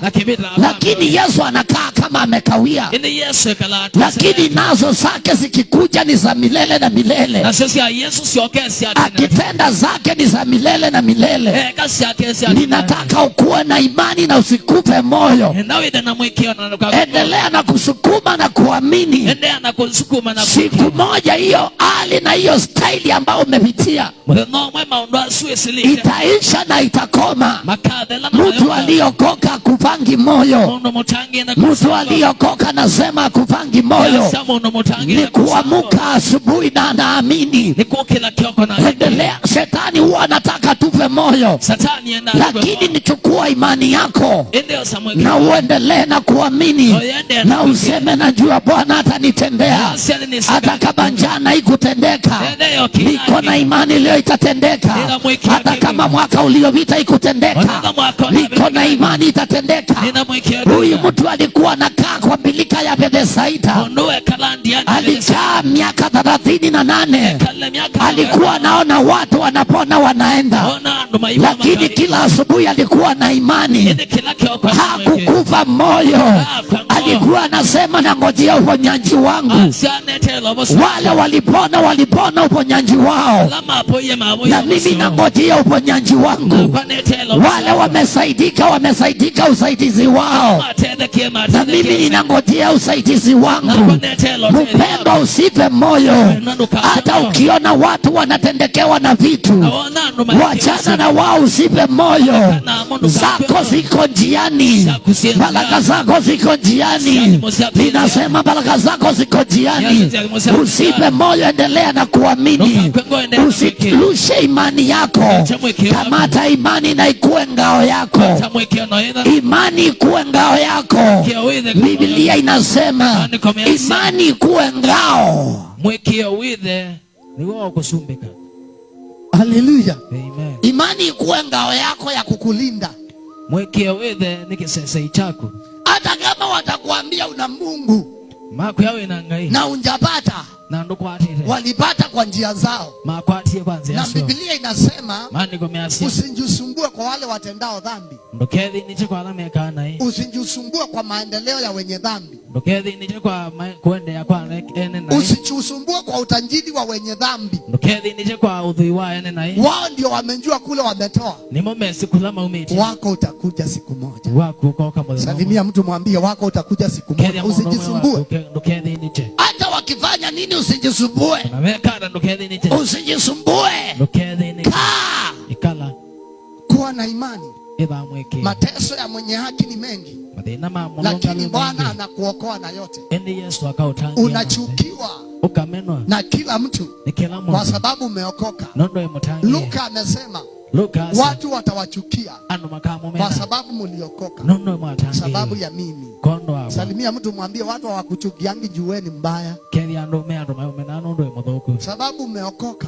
lakini Yesu anakaa kama amekawia. indi Yesu ekala lakini nazo zake zikikuja ni za milele na milele. sisi ya Yesu siokesi ati. Akitenda zake ni za milele na milele. Kasi yake si ati. Ninataka ukuwe na imani na usikupe moyo. Nawe na mwekeo na Endelea na kusukuma na kuamini. Endelea na kusukuma na siku moja hiyo hali na hiyo staili ambayo umepitia itaisha na itakoma. Mtu aliyokoka kupangi moyo. Mtu aliyokoka nasema kupangi moyo ni kuamuka asubuhi na anaamini. Endelea. Shetani huwa anataka tupe moyo, lakini nichukua imani yako na uendelee na kuamini na useme najua Bwana atanitendea. Hata kama jana ikutendeka, niko na imani leo itatendeka. Hata kama mwaka uliopita ikutendeka, niko na imani itatendeka. Huyu mtu alikuwa anakaa kwa bilika ya Bethsaida. Alikaa miaka 38. Alikuwa anaona watu wanapona wanaenda, lakini kila asubuhi alikuwa na imani. Hakukufa moyo. Alikuwa anasema nangojea uponyaji wangu. Wale walipona uponyaji wao, na mimi nangojea uponyaji wangu. Wale wamesaidika usaidizi wao, na mimi ninangojea usaidizi wangu. Mpendwa, usipe moyo. Hata ukiona watu wanatendekewa na vitu, wachana na wao, usipe moyo. Zako ziko njiani, baraka zako ziko njiani. Ninasema baraka zako ziko njiani. Usipe moyo, endelea na kuamini. Usilushe imani yako. Kamata imani na ikuwe ngao yako. Imani ikuwe ngao yako. Biblia inasema imani ikuwe ngao. Haleluya. Amen. Imani ikuwe ngao yako ya kukulinda. Hata kama watakuambia una Mungu na unjapata, walipata kwa njia zao. Na Biblia inasema usijisumbue kwa wale watendao dhambi. Usijisumbue kwa maendeleo ya wenye dhambi. Usijisumbue kwa utajiri wa wenye dhambi. Wao ndio wamejua kule wametoa. Wako utakuja siku moja. Salimia mtu, mwambie wako utakuja siku moja. Usijisumbue. Hata wakifanya nini usijisumbue. Usijisumbue. Kuwa na imani. Mateso ya mwenye haki ni mengi, lakini Bwana anakuokoa na yote. Unachukiwa na kila mtu kwa sababu umeokoka. Luka amesema watu watawachukia kwa sababu mliokoka, sababu ya mimi. Salimia mtu, mwambie watu hawakuchukiangi jueni mbaya, sababu umeokoka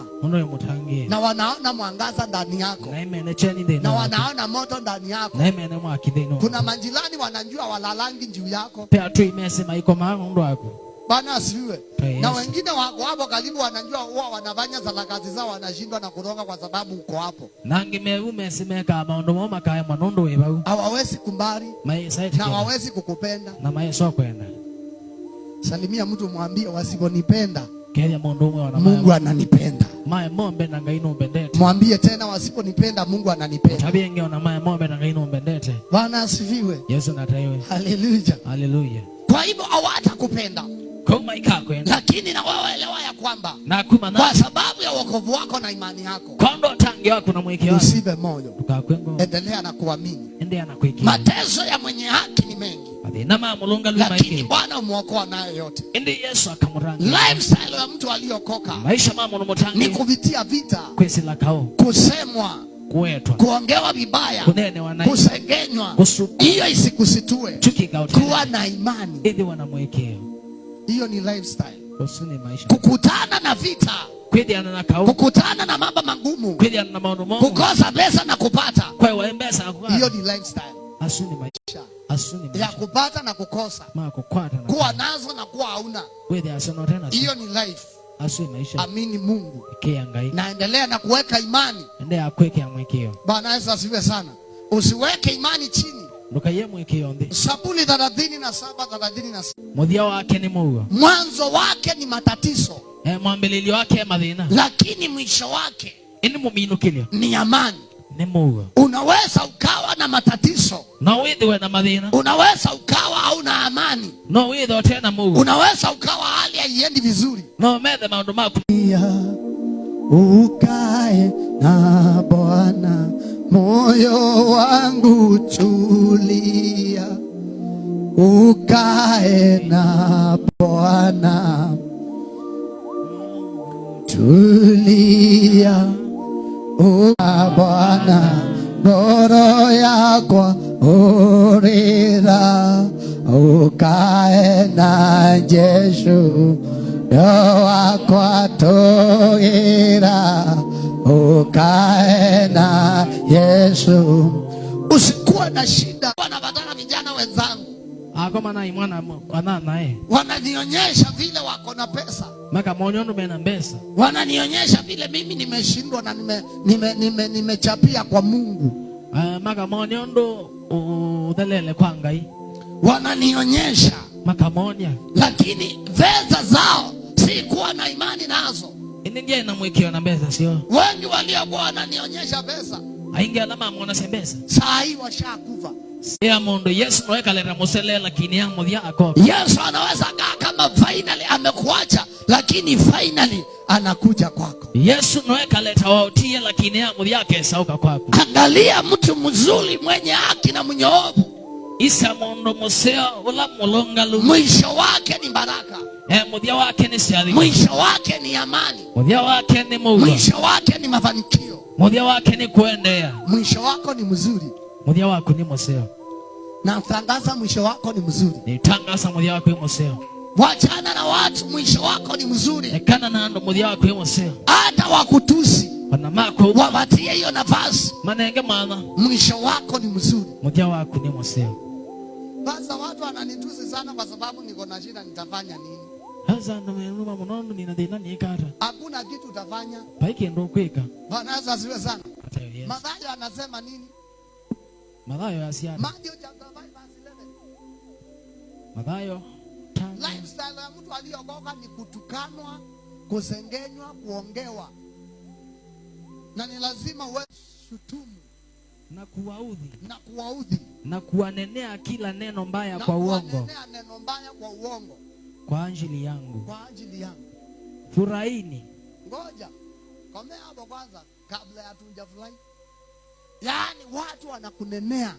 na wanaona mwangaza ndani yako, na wanaona moto ndani yako. Kuna majirani wanajua walalangi juu yako. Bwana asifiwe. Na wengine wako hapo karibu wanajua huwa wanafanya kazi zao, wanashindwa na kuronga kwa sababu uko hapo. Hawawezi kumbari na hawawezi kukupenda. Salimia mtu, mwambie wasiponipenda Mungu ananipenda. Mwambie tena wasiponipenda Mungu ananipenda. Bwana asifiwe. Haleluya. Kwa hivyo hawatakupenda, lakini na wewe elewa ya kwamba kwa sababu ya wokovu wako na imani yako, usibe moyo. Endelea na kuamini. Mateso ya mwenye haki ni mengi, lakini Bwana umuokoa nayo yote. Lifestyle ya mtu aliyokoka ni kuvitia vita, kusemwa, kuongewa vibaya, kusengenywa. Hiyo isikusitue. Kuwa na imani. Hiyo ni lifestyle. Kukutana na vita, kukutana na mambo magumu, kukosa pesa na kupata, hiyo ni lifestyle. Ya kupata na kukosa, kuwa nazo na kuwa hauna, hiyo ni life. Amini Mungu na endelea na kuweka imani. Bwana Yesu asifiwe sana. Usiweke imani chini. Zaburi 37:36. Mwanzo wake ni matatizo, mwambelelio wake mathina, lakini mwisho wake ini muminukilio ni amani. ni muga. Unaweza ukawa na matatizo, No withiwe na mathina, unaweza ukawa hauna amani, no withiwe tena muga, unaweza ukawa hali haiendi vizuri. no methe maundu maku. Ukae na Bwana, moyo wangu tulia. Ukae na Bwana, tulia. Ukae Bwana, roho yako urira. Ukae na Yesu, roho wako tuira. Ukae na Yesu. Usikuwa na shida. Wanapatana vijana wenzangu, Akoma na imwana wana nae, wananionyesha vile wako na pesa, maka monyondo mena mbesa, wananionyesha vile mimi nimeshindwa na nimechapia kwa Mungu. maka monyondo udhelele kwa ngai, wananionyesha maka monya, lakini fedha zao sikuwa na imani nazo. iningia ina mwekio na mbesa sio. Wengi waliokuwa wananionyesha pesa, Aingia alama mwana sembesa, saa hii washakufa. ya mondo Yesu noeka lera musele lakini ya mudhia ako. Yesu anaweza kaa kama finally amekuacha, lakini finally anakuja kwako. Yesu noeka leta wautie lakini ya mudhia kesauka kwako. Angalia mtu mzuri mwenye haki na mnyoofu, Isa mondo museo ula mulongalu, mwisho wake ni baraka, mudhia wake ni siadhi, mwisho wake ni amani, mudhia wake ni muga, mwisho wake ni mafanikio, mudhia wake ni kuendea, mwisho wako ni mzuri. mudhia wako ni museo. Na tangaza mwisho wako ni mzuri. Nitangasa mudhia wako ni museo. Wachana na watu, mwisho wako ni mzuri. Nekana na ando mudhia wako ni museo. Hata wakutusi, Wana mako wapatie hiyo nafasi, manenge mana, mwisho wako ni mzuri. mudhia wako ni museo. Sasa watu wananitusi sana kwa sababu niko na shida, nitafanya nini? Haza ndo menuma munondo ni nadhina ni ikata. Hakuna kitu utafanya. Paiki ndo kweka. Bwana Yesu asiwe sana. Hata Yesu. Mathayo anasema nini? Mathayo ya siara. Matthew chapter 5 verse 11. Mathayo tano. Lifestyle ya mtu aliyokoka ni kutukanwa, kusengenywa, kuongewa. Na ni lazima uwe shutumu Na kuwaudhi. na kuwaudhi Na kuwanenea kila neno mbaya na kwa uongo. kuwanenea neno mbaya kwa uongo Kwa ajili yangu. kwa ajili yangu. Furahini. Ngoja komea hapo kwanza kabla ya tujafurahi. Yaani watu wanakunenea.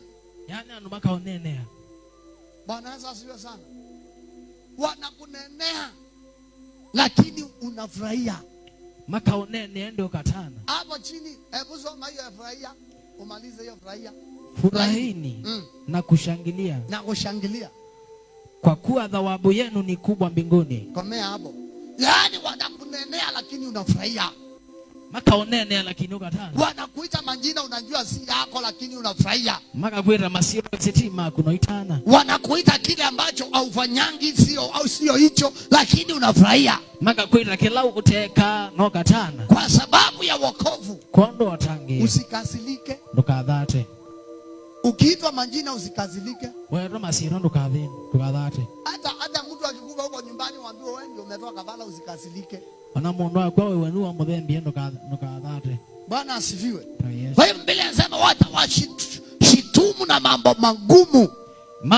Yani anumaka onenea. Bwana Yesu asiwe sana. Wanakunenea lakini unafurahia. Maka onene ndio katana. Hapo chini hebu soma hiyo furahia, umalize hiyo furahia. Furahini na kushangilia. Na kushangilia. Kwa kuwa thawabu yenu ni kubwa mbinguni. Komea hapo. Yaani wanakunenea lakini unafurahia. Maka onene lakini ukatana. Wanakuita majina unajua si yako lakini unafurahia. Maka kwira masiro sitima kunoitana. Wanakuita kile ambacho haufanyangi sio hicho lakini unafurahia. Maka kwira kilau uteka no katana. Kwa sababu ya wokovu. Kondo watangi. Usikasirike. Ndukadhate. Ukiitwa majina usikasirike. Wewe masiro ndukadhini, ndukadhate. Hata mtu akikufa huko nyumbani waambiwe wewe ndio umetoa Kavala, usikasirike. Wana mundu kwa wewe nuwa mudhembi ndukadhate. Bwana asifiwe. Yes. Kwa hiyo Biblia inasema watawashitumu na mambo magumu.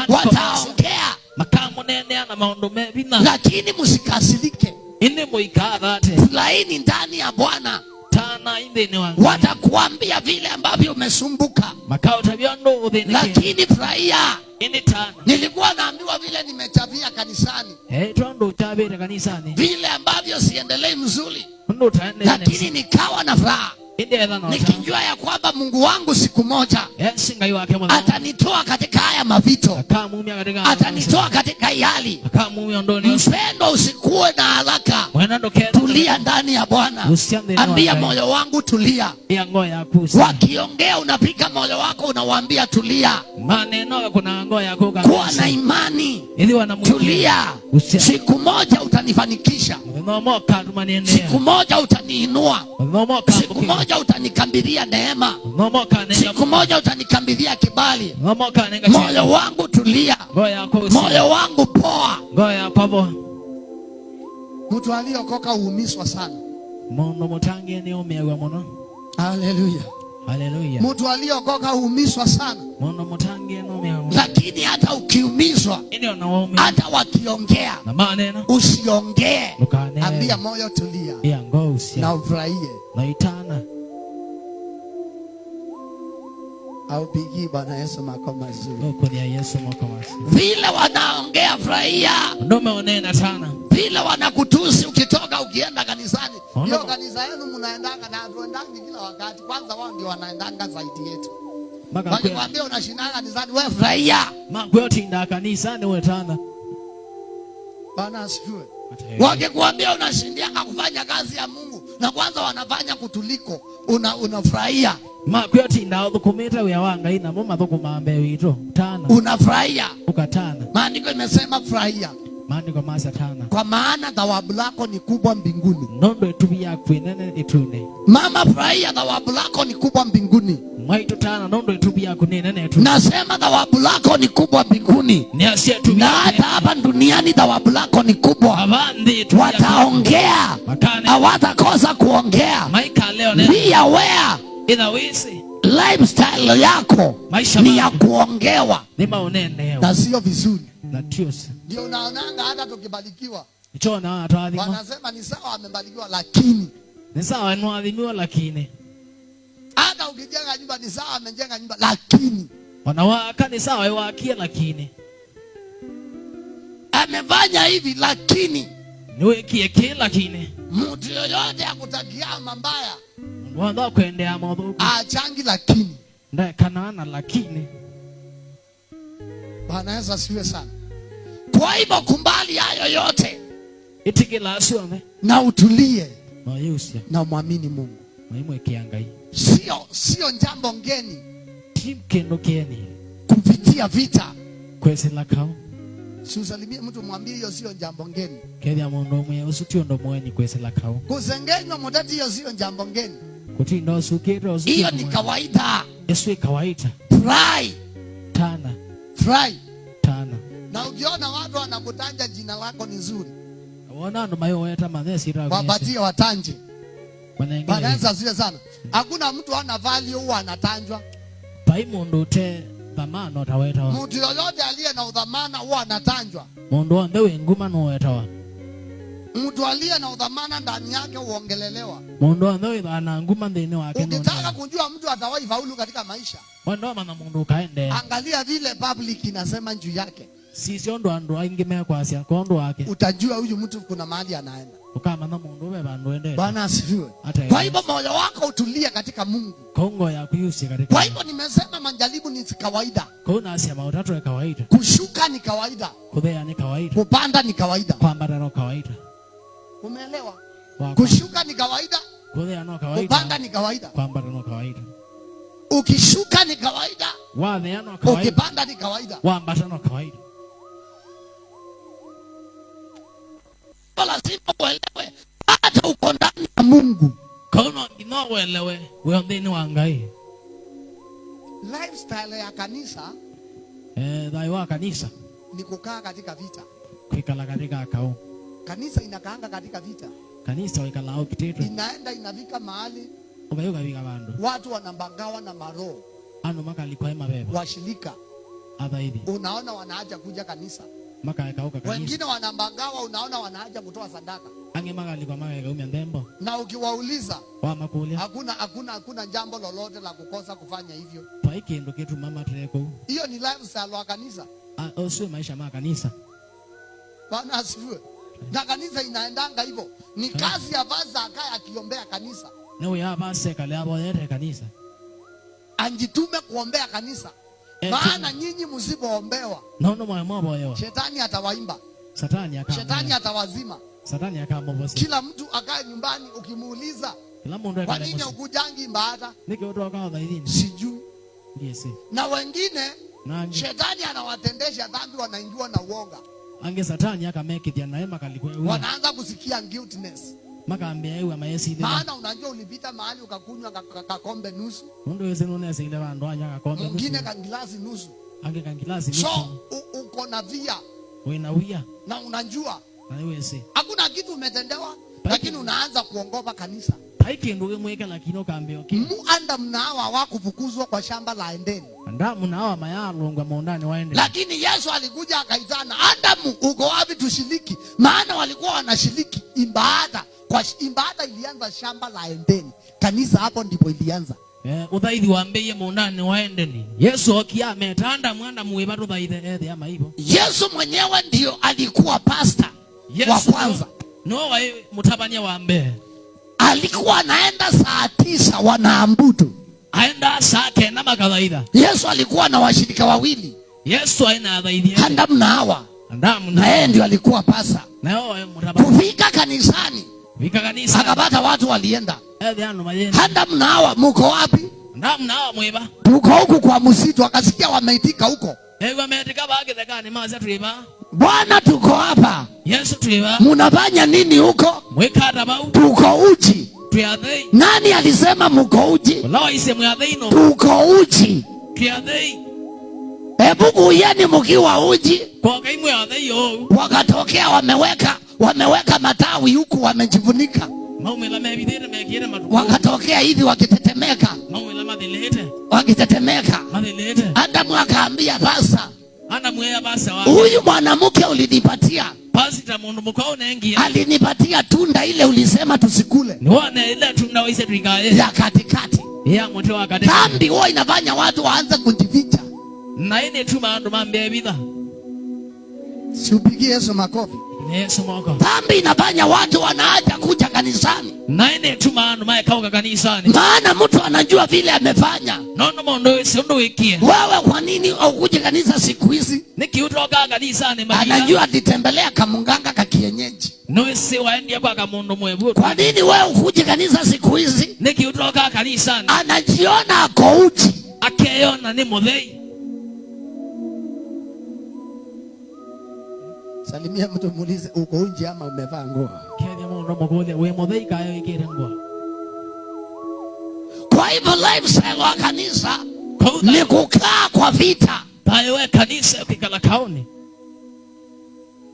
Wataongea makamu nene na maondo mebina. Lakini msikasirike. Ine muikadhate. Furahini ndani ya Bwana. Tana inde ni wangu. Watakuambia vile ambavyo umesumbuka. Makao tabiondo udhenike. Lakini furahia. Ini tana. Nilikuwa naambiwa vile nimechapia kanisani. Tondo utabire kanisani. Vile ambavyo siendelei mzuri. Lakini nikawa na furaha. Nikijua ya kwamba Mungu wangu siku moja atanitoa katika haya mavito, atanitoa katika hali. Mpendo, usikuwe na haraka, tulia ndani ya Bwana. Ambia moyo wangu tulia. Wakiongea unapika moyo wako unawaambia tulia. Kuwa na imani, tulia. Siku moja utanifanikisha, siku moja utaniinua, siku moja utanikambilia neema, siku moja utanikambilia kibali. Moyo wangu tulia, moyo wangu poa. Mtu aliyeokoka huumizwa sana. Mundu mutangie ni umiagwa muno. Haleluya. Haleluya. Mtu aliyeokoka huumizwa sana. Mundu mutangie ni umiagwa. Lakini hata ukiumizwa, hata wakiongea, usiongee. Ambia moyo tulia. Na ufurahie. Na itana. Aupigi Bwana Yesu makofi mazuri. Ukunia Yesu makofi mazuri. Vile wanaongea furahia. Ndume onena sana. Vile wanakutusi ukitoka ukienda kanisani. Hiyo kanisa yenu mnaendanga na tuendangi kila wakati. Kwanza wao ndio wanaendanga zaidi yetu. Wakikwambia unashindana kanisani wewe furahia. Makwe tinda kanisani wewe tana. Bwana asifiwe. Wakikwambia unashindianga kufanya kazi ya Mungu na kwanza wanafanya kutuliko, unafurahia. Makwe tinda ukumita wewe wanga ina mama thukumambe wito tana. Unafurahia. Ukatana. Maandiko imesema furahia. Maandiko masa tana. Kwa maana thawabu lako ni kubwa mbinguni. Nondo etubia kwenene itune. Mama furahia, thawabu lako ni kubwa mbinguni. Mwaito tana nondo etubia kunene itune. Nasema thawabu lako ni kubwa mbinguni. Ni asia etubia. Na hata hapa duniani thawabu lako ni kubwa. Abandi wataongea. Hawatakosa kuongea. Maika leo ne. Be aware. Inawisi. Lifestyle yako ni ya kuongewa. Ni maonene. Na sio vizuri. Na tios. Ndio unaonanga hata tukibarikiwa. Chona atwadhima. Wanasema ni sawa amebarikiwa lakini. Ni sawa anwadhimiwa lakini. Hata ukijenga nyumba ni sawa amejenga nyumba lakini. Wanawaka ni sawa iwakia lakini. Amefanya hivi lakini. Niwe kieke lakini. Mtu yoyote akutakia mambaya. Wanda kuendea modhuku. Achangi lakini. Ndae kanaana lakini. Bwana Yesu asifiwe sana. Kwa hivyo kumbali hayo yote. Itikila asuame. Na utulie. Na yusia. Na muamini Mungu. Maimwe kiangai. Sio jambo ngeni. Timkendo kieni. Kupitia vita. Kwesi lakao. Usalimie mtu mwambie hiyo sio jambo ngeni. Kedia mondo mwe usutio ndo mweni kwesi lakao. Kusengenywa mudati hiyo sio jambo ngeni. Kutindo usukiro usutio. Hiyo ni kawaida. Yesu kawaida. Fry. Tana. Fry. Tana. Na ukiona watu wanakutanja jina lako ni nzuri. Wana ndo mayo weta madhesi ragu. Wapatie watanje. Bwana Yesu asifiwe sana. Hakuna mtu ana value huwa anatanjwa. Pai mundu te dhamana utaweta wa. Mtu yoyote aliye na udhamana huwa anatanjwa. Mundu wa mbewe nguma no weta wa. Mtu aliye na udhamana ndani yake huongelelewa. Mundu wa mbewe ana nguma ndani wake. Ukitaka kujua mtu atawahi faulu katika maisha. Wando mana mundu kaende. Angalia vile public inasema juu yake. Sisi ondo andu aingime kwa asia kondo wake. Utajua huyu mtu kuna mahali anaenda. Ukama na mundu beba ndo ende. Bwana asifiwe. Kwa hivyo moyo wako utulie katika Mungu. Kongo ya kuyusi katika. Kwa hivyo nimesema majaribu ni kawaida. Kuna asia mautatu ya kawaida. Kushuka ni kawaida. Kudhea ni kawaida. Kupanda ni kawaida. Kwambata no kawaida. Umeelewa? Kushuka ni kawaida. Kudhea no kawaida. Kupanda ni kawaida. Kwambata no kawaida. Ukishuka ni kawaida. Wadhea no kawaida. Ukipanda ni kawaida. Wambata no kawaida. Lazima uelewe hata uko ndani ya Mungu. Kono ino uelewe wewe ndani wangai. Lifestyle ya kanisa dhaiwa kanisa ni kukaa katika vita. Kikala katika kao. Kanisa inakaanga katika vita. Kanisa wikalao kiteto. Inaenda inafika mahali ubayuka vika bandu. Watu wanambangawa na maroho. Ano maka alikuwa mabeba. Washirika. Adhaidi. Unaona wanaaja kuja kanisa. Maka yakauka kanisa. Wengine wanambangawa unaona wanaaja kutoa sadaka. Ange maka alikuwa maka yakaumia ndembo. Na ukiwauliza wamakulia. Hakuna jambo lolote la kukosa kufanya hivyo. Paiki ndo kitu mama tuleko. Hiyo ni lifestyle wa kanisa. Oswe maisha ma kanisa. Bwana asifiwe. Na kanisa inaendanga hivyo. Ni kazi ya vaza akaya akiombea kanisa. Nao ya base kale abo yete kanisa. Anjitume kuombea kanisa. Maana nyinyi msipoombewa. Naona mwa boyo. Shetani atawaimba. Shetani atawazima. Satani akambobosi. Kila mtu akae nyumbani ukimuuliza. Kila mtu kwa nini ukujangi mbata? Nikiotoka kwa dhaidini. Sijui. Yes. Na wengine shetani anawatendesha dhambi wanaingiwa na uoga. Ange satani akamekithia naye makalikuwa. Wanaanza kusikia guiltness. Makaambia yeye maesi ile. Maana unajua ulipita mahali ukakunywa kakombe nusu. Ndio yeye none sile bandu anya kakombe nusu. Mwingine kangilasi nusu. Ange kangilasi nusu. So uko na via. Wewe wia. Na unajua Haiwezi. Hakuna kitu umetendewa lakini unaanza kuongopa kanisa. Haikinduge mweka lakini ukaambia okay. Muanda mnawa wakufukuzwa kwa shamba la Edeni. Adamu nawa mayalongwa maundani waende. Lakini Yesu alikuja akaitana, Adamu uko wapi tushiriki? Maana walikuwa wanashiriki ibada. Kwa ibada ilianza shamba la Edeni. Kanisa hapo ndipo ilianza. Uthaithi wambeye maundani waende ni. Yesu okiame tanda mwanda muweba uthaithe ama hivyo. Yesu mwenyewe ndio alikuwa pastor wa kwanza. No wa mutabania wambe. Alikuwa anaenda saa 9 wanaambudu. Aenda saa 9 makadhaida. Yesu alikuwa na washirika wawili. Yesu aina adhaidi. Adamu na Hawa. Adamu na yeye ndio alikuwa pasa. Na yeye mutabania. Kufika kanisani. Fika kanisa. Akapata watu walienda. Anu mayenda. Adamu na Hawa muko wapi? Adamu na Hawa mweba. Tuko huku kwa msitu, akasikia wameitika huko. Wameitika bagethekani maza tuiba. Bwana tuko hapa. Yesu tuiba. Munafanya nini huko? Mwekata bau. Tuko uchi. Tuyathei. Nani alisema muko uchi? Wala ise muyathei no. Tuko uchi. Tuyathei. Hebu kuyeni mkiwa uchi. Kwa kai muyathei yo. Wakatokea wameweka matawi huku wamejifunika. Maumela mebidere mekiere matuko. Wakatokea hivi wakitetemeka. Maumela madilete. Wakitetemeka. Madilete. Adamu akaambia pasa. Adamu ya basa wa. Huyu mwanamke ulinipatia. Pasita mundu mukao nengi. Alinipatia tunda ile ulisema tusikule. Ni wane ile tunda waise tuikae. Ya katikati. Ya mwote wa katikati. Dhambi huwa inafanya watu waanze kujificha. Na ine tuma andu mambia bidha. Si upigie Yesu makofi. Yesu mwoko. Dhambi inafanya watu wanaacha kuja kanisani. Na ine tuma andu mae kauka kanisani. Maana mtu anajua vile amefanya. Nono mondo wisi undu wikie. Wewe kwa nini haukuje kanisa siku hizi? Niki utoka kanisani magia. Anajua atitembelea kamunganga kakienyeji. Noisi waendia kwa kamundu mwebu. Kwa nini wewe ukuje kanisa siku hizi? Niki utoka kanisani. Anajiona ako uchi. Akeyona ni muthei. Salimia mtu muulize uko unje ama umevaa nguo. Kenya mundu mugule we muthei kayo ikire nguo. Kwa hivyo lifestyle wa kanisa ni kukaa kwa vita. Tayo we kanisa ukikala kaoni.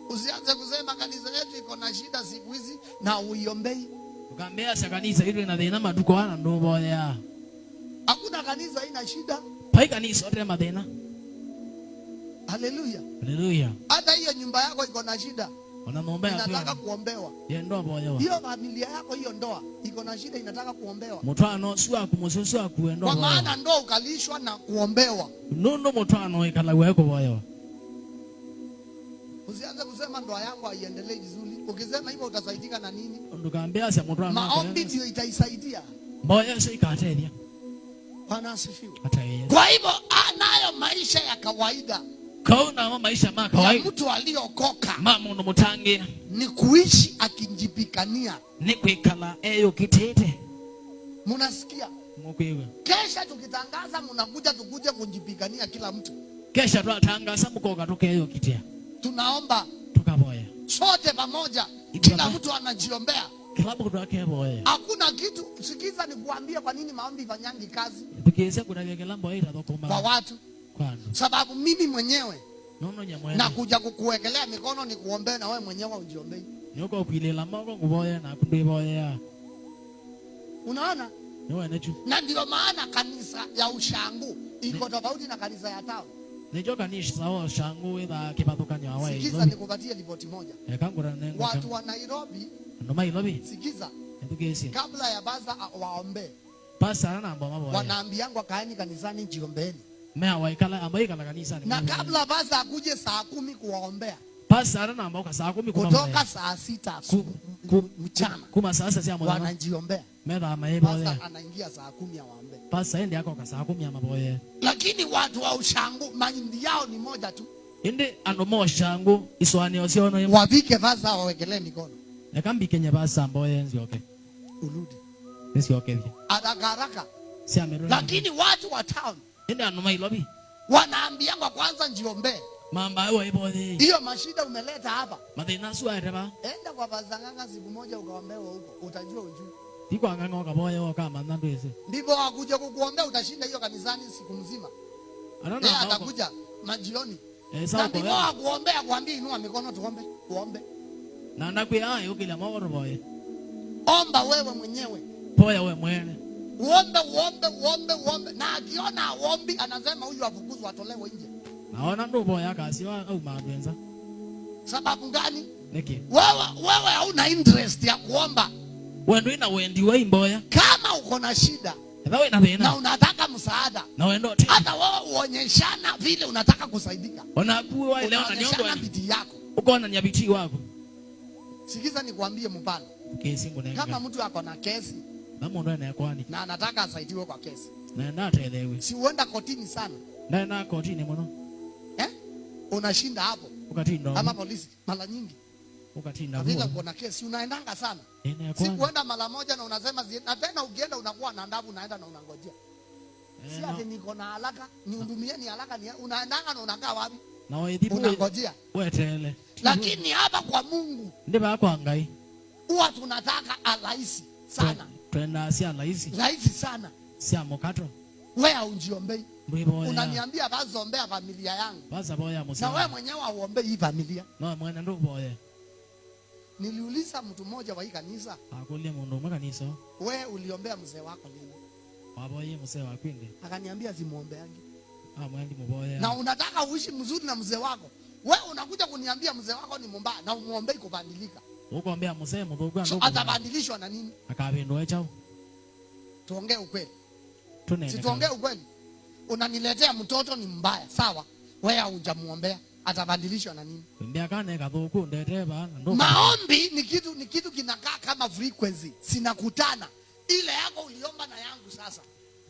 Usianze kusema kanisa yetu iko na shida siku hizi na uiombei. Ukambea sa kanisa hilo ina thina maduko wana ndo boya. Hakuna kanisa ina shida. Pai kanisa ote mathina. Haleluya. Haleluya. Hata hiyo nyumba yako iko na shida. Unamuombea tu. Inataka kuombewa. Ye ndo boya. Hiyo familia yako hiyo ndoa iko na shida, inataka kuombewa. Mutano swa kumusoso akuendo. Kwa maana ndoa ukalishwa na kuombewa. Nondo mutano ikala weko boya. Usianze kusema ndoa yangu haiendelee vizuri. Ukisema hivyo utasaidika na nini? Ndukambia sa mutano. Maombi ndio itaisaidia. Boya sio ikatedia. Bwana asifiwe. Hata yeye. Kwa hivyo anayo maisha ya kawaida. Kauna maisha maka kawaida. Mtu aliokoka. Mama ndo mutange. Ni kuishi akijipikania. Ni kwikala eyo kitete. Munasikia? Mukwewe. Kesha tukitangaza mnakuja tukuje kujipigania kila mtu. Kesha tuatangaza mkoka toke eyo kitia. Tunaomba tukaboya. Sote pamoja. Kila mtu anajiombea. Kila mtu akeboya. Hakuna kitu. Sikiza nikuambie kwa nini maombi ifanyangi kazi. Tukiweza kudagekela mboya itatokoma. Kwa watu. Kwani. Sababu mimi mwenyewe nono nyamwe. Na kuja kukuwekelea mikono ni kuombea na wewe mwenyewe ujiombee. Nyoko kwilela mako kuboya na kundiboya. Unaona? Niwe nechu. Na ndio maana kanisa ya Ushangu iko tofauti na kanisa ya Tao. Nijo kanisa sawa Ushangu witha kibathukanya wae. Sikiza nikupatie ripoti moja. Ekangura nengo. Watu wa Nairobi. Ndo Nairobi. Sikiza. Ndugesi. Kabla ya baza waombe. Pasa na amba maboya. Wanaambiangwa kaeni kanisani jiombeeni. Mea waikala ambaika na kanisani. Na kabla baza akuje saa 10 kuwaombea. Pasa na amba saa 10 kutoka saa 6 mchana. Kuma sasa si ambapo wanajiombea. Meda maebo. Pasa anaingia saa 10 awaombe. Pasa ende yako saa 10 amaboye. Lakini watu wa Ushangu mahindi yao ni moja tu. Ende anomo Ushangu iswani osiono yemo. Wavike vaza wawekelee mikono. Nekambi kenye basa amboye nzi okay. Urudi. Nzi okay. Haraka. Si amerudi. Lakini watu wa town ende anoma ilobi. Wanaambiangwa kwanza njiombee. Mamba wewe iboye. Hiyo mashida umeleta hapa. Mathina suareba. Enda kwa bazanganga siku moja ukaombewa huko. Utajua ujui. Tiko anganga kaboya kama nando ese. Ndipo akuje kukuombea utashinda hiyo kanisani siku mzima. Anaona atakuja majioni. Na ndipo akuombea kuambia inua mikono tuombe. Uombe. na nakuya ukila moro boye Omba wewe mwenyewe. boya wewe mwene Uombe. Na akiona uombi anasema huyu afukuzwe atolewe nje. naona ndo boya kasiwa au mabenza. Sababu gani? Niki Wewe hauna interest ya kuomba. wendo ina wendi wa imboya Kama uko na shida ebawe na bena na unataka msaada, na wendo hata wewe uonyeshana vile unataka kusaidika. onakuwa ile ona nyondo Unaonyeshana bidii yako. uko na nyabiti wako. Sikiza nikwambie mpano. Kesi ngunenga Kama mtu ako na kesi mama ndo anakwani na anataka asaidiwe kwa kesi, na nataelewe si uenda kotini sana? na kotini mno Unashinda hapo ukatinda kama polisi mara nyingi. ukatinda Vile uko na kesi unaendanga sana. Si kuenda mara moja na unasema na tena ukienda unakuwa na ndavu unaenda na unangojea. Si ati niko na haraka, nihudumieni haraka, ni unaendanga na unakaa wapi? na wewe Unangojea. wetele. Lakini hapa kwa Mungu ndiba kwa ngai huwa tunataka rahisi sana. twenda si rahisi Sana. si mokato Wewe unjiombei. mbiboya Unaniambia basi ombea familia yangu. baza boya Na musa wewe mwenyewe uombee hii familia. no mwana ndo boya. Niliuliza mtu mmoja wa hii kanisa, akulie mundu makanisa wewe uliombea mzee wako lini? waboye mzee wa kwinde Akaniambia simuombeangi. mwendi muboya. Na unataka uishi mzuri na mzee wako. Wewe unakuja kuniambia mzee wako ni mbaya na umuombei kubadilika. ukombea mzee mudhugu ndo Atabadilishwa na nini? akabindwa chao Tuongee ukweli. tunene Si tuongee ukweli. Unaniletea mtoto ni mbaya, sawa? Wewe hujamuombea, atabadilishwa na nini? ndia kane kadhuku ndeteba ndo Maombi ni kitu kinakaa kama frequency. Sinakutana. Ile yako uliomba na yangu sasa.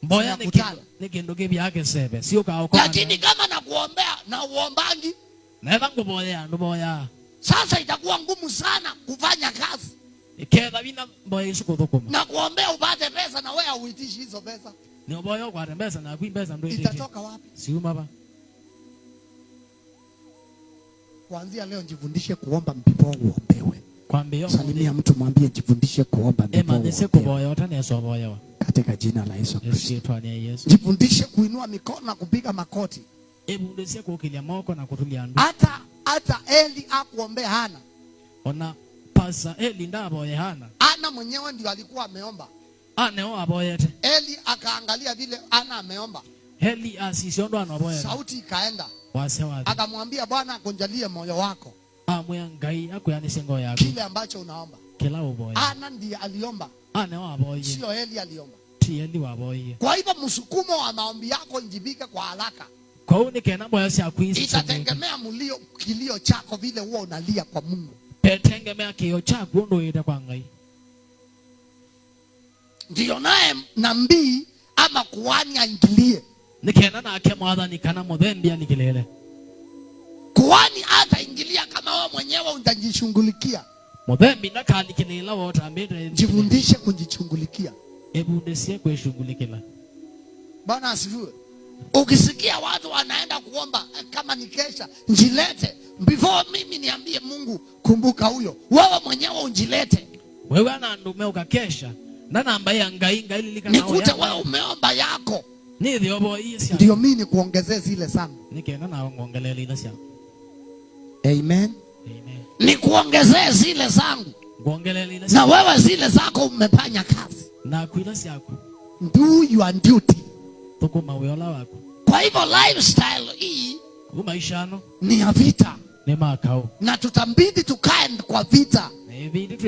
mboya ni kindu kibyake sebe sio kaoko. Lakini kama nakuombea na uombangi, neva nguboya ndo boya sasa itakuwa ngumu sana kufanya kazi. iketha bina mboya isikuthukuma Na kuombea upate pesa na wewe huitishi hizo pesa. ni boya kwa mbesa na kuimbesa ndo Itatoka wapi? siuma ba. Kuanzia leo jifundishe kuomba before uombewe. Kwambia Salimia mtu mwambie jifundishe kuomba before nise kuboya watane so boya katika jina la Yesu Kristo. Yesu twani Yesu. Jifundishe kuinua mikono na kupiga makoti. Ndesie kukilia moko na kutulia ndu. Hata Eli akuombea Hana. Ona pasa Eli ndaboye Hana. Hana mwenyewe ndio alikuwa ameomba. Aneo aboyete. Eli akaangalia vile Hana ameomba. Eli asisiondo anaboye. Sauti ikaenda. Wasewaje. Akamwambia Bwana akunjalie moyo wako. Amwe ngai akuyanishe ngo yako. Kile ambacho unaomba. Kila uboye. Hana ndiye aliomba. Aneo aboye. Sio Eli aliomba. Ti Eli waboye. Kwa hivyo msukumo wa maombi yako njibike kwa haraka. Kwa hiyo nikena boya si akuizi. Itategemea kilio chako vile huwa unalia kwa Mungu. Petengemea kio chako ndo ita kwa ngai. Ndio naye nabii ama kuhani aingilie. Nikena na ake mwathani kana muthembi anikilele. Kuhani ataingilia kama wewe mwenyewe utajishughulikia. Muthembi nakanikilela wote ambete. Jifundishe kujishughulikia. Ndesie kwishughulikila. Bwana asifiwe. Ukisikia watu wanaenda kuomba kama ni kesha, njilete. Before mimi niambie Mungu, kumbuka huyo. Wewe mwenyewe unjilete. Wewe anandume ukakesha. Na namba ya ngai lilika na nikute wewe umeomba yako. Ni dhiobo isi. Ndio mimi nikuongezee zile zangu. Nikena na ngongelele ile sia. Amen. Amen. Nikuongezee zile zangu. Ngongelele ile sia. Na wewe zile zako umefanya kazi. Na kuila siako. Do your duty. Tukuma weola wako. Kwa hivyo lifestyle hii maishano ni ya vita. Ni makao. Na tutambidi tukae kwa vita.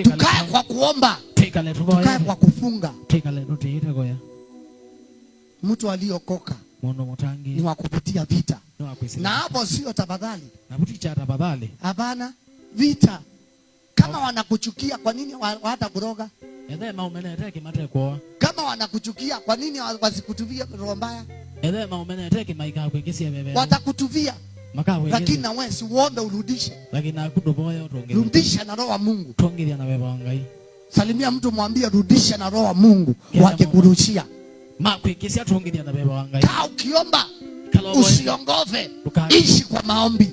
Tukae kwa kuomba. Tukae kwa kufunga. Mtu aliokoka ni wa kupitia vita. Na hapo sio tafadhali. Hapana, vita. Kama wanakuchukia kwa nini hata kuroga? Kama wanakuchukia kwa nini wasikutuvia roho mbaya? Watakutuvia. Lakini na wewe si uombe urudishe. Rudisha na roho wa Mungu. Salimia mtu mwambie rudisha na roho wa Mungu wakikurushia. Kaa ukiomba. Usiongofe. Ishi kwa maombi.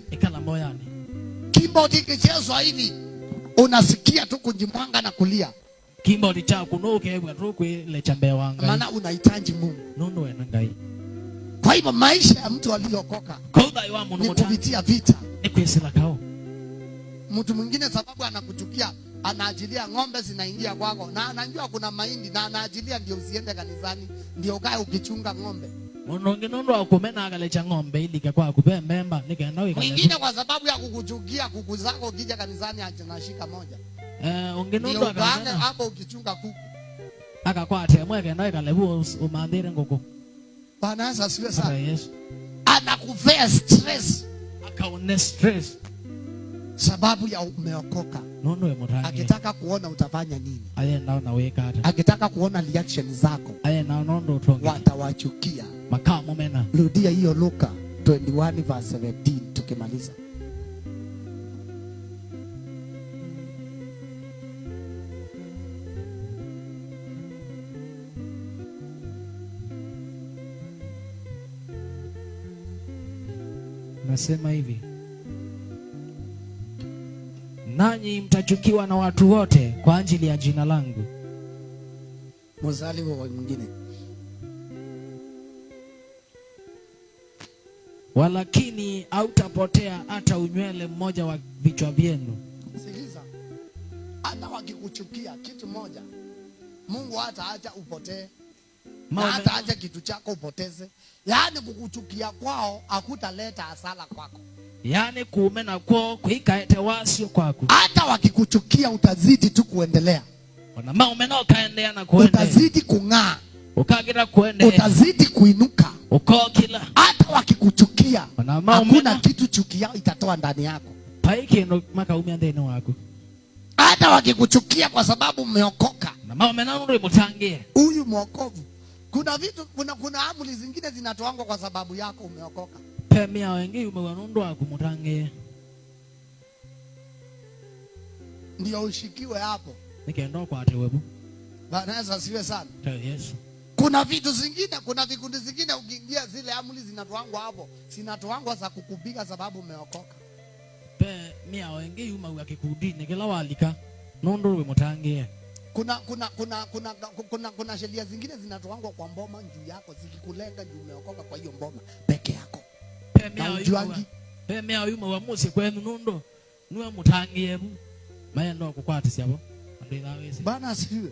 Keyboard ikichezwa hivi unasikia tu kujimwanga na kulia. Keyboard chako nuke ile chambe wanga. Maana unahitaji Mungu. Nondo ena ngai. Kwa hivyo maisha ya mtu aliokoka ni kupitia vita. mtu mwingine sababu anakuchukia, anaajilia ng'ombe zinaingia kwako, na anajua kuna mahindi, na anaajilia ndio usiende kanisani, ndio ukae ukichunga ng'ombe. Mnonginondo akumena akalecha ng'ombe ili kwa kupembemba nikaenda wika. Mwingine kwa sababu ya kukuchukia, kuku zako ukija kanisani anashika moja. Unginondo akana hapo ukichunga kuku. Akakwate mweke ndio kalebu umandire ngoko. Bwana asifiwe sana. Yes. Anakuvea stress. Akaone stress. Sababu ya umeokoka. Nondo emutange. Akitaka kuona utafanya nini? Aye nao na weka hata. Akitaka kuona reaction zako. Aye nao nondo utonge. Watawachukia. Makamo mena. Rudia hiyo Luka 21:17 tukimaliza. Nasema hivi, nanyi mtachukiwa na watu wote kwa ajili ya jina langu. Mzali wa mwingine. Walakini hautapotea hata unywele mmoja wa vichwa vyenu. Sikiliza. Hata wakikuchukia kitu moja, Mungu hataacha upotee. Na hataacha kitu chako upoteze. Yaani kukuchukia kwao hakutaleta hasara kwako. Yaani kuumena kwao kuikaete wasio kwako. Hata wakikuchukia utazidi tu kuendelea. Ona maumena ukaendelea na kuendelea. Utazidi kung'aa. Ukagira kuendelea. Utazidi kuinuka. Uko kila. Hata wakikuchukia hakuna kitu chuki yao itatoa ndani yako. Paiki ndo maka umia ndani wako. Hata wakikuchukia kwa sababu umeokoka. Na maumena ndo imutangie. Huyu mwokovu. Kuna vitu kuna amri zingine zinatoangwa kwa sababu yako umeokoka. Pemia wengi umewanundwa kumutangie. Ndio ushikiwe hapo. Nikaenda kwa atewebu. Bwana asifiwe sana. Yesu. Kuna vitu zingine, kuna vikundi zingine ukiingia zile amri zinatoangwa hapo. Zinatoangwa za kukupiga sababu umeokoka. Mia wengi yuma akikudini kila walika nondo wemutangie. Kuna sheria zingine zinatoangwa kwa mboma juu yako, zikikulenga juu umeokoka kwa hiyo mboma peke yako. Mia yuma wa musi kwenu nondo nuwe mutangie bu. Maya ndo kukwatisi hapo. Bwana asifiwe.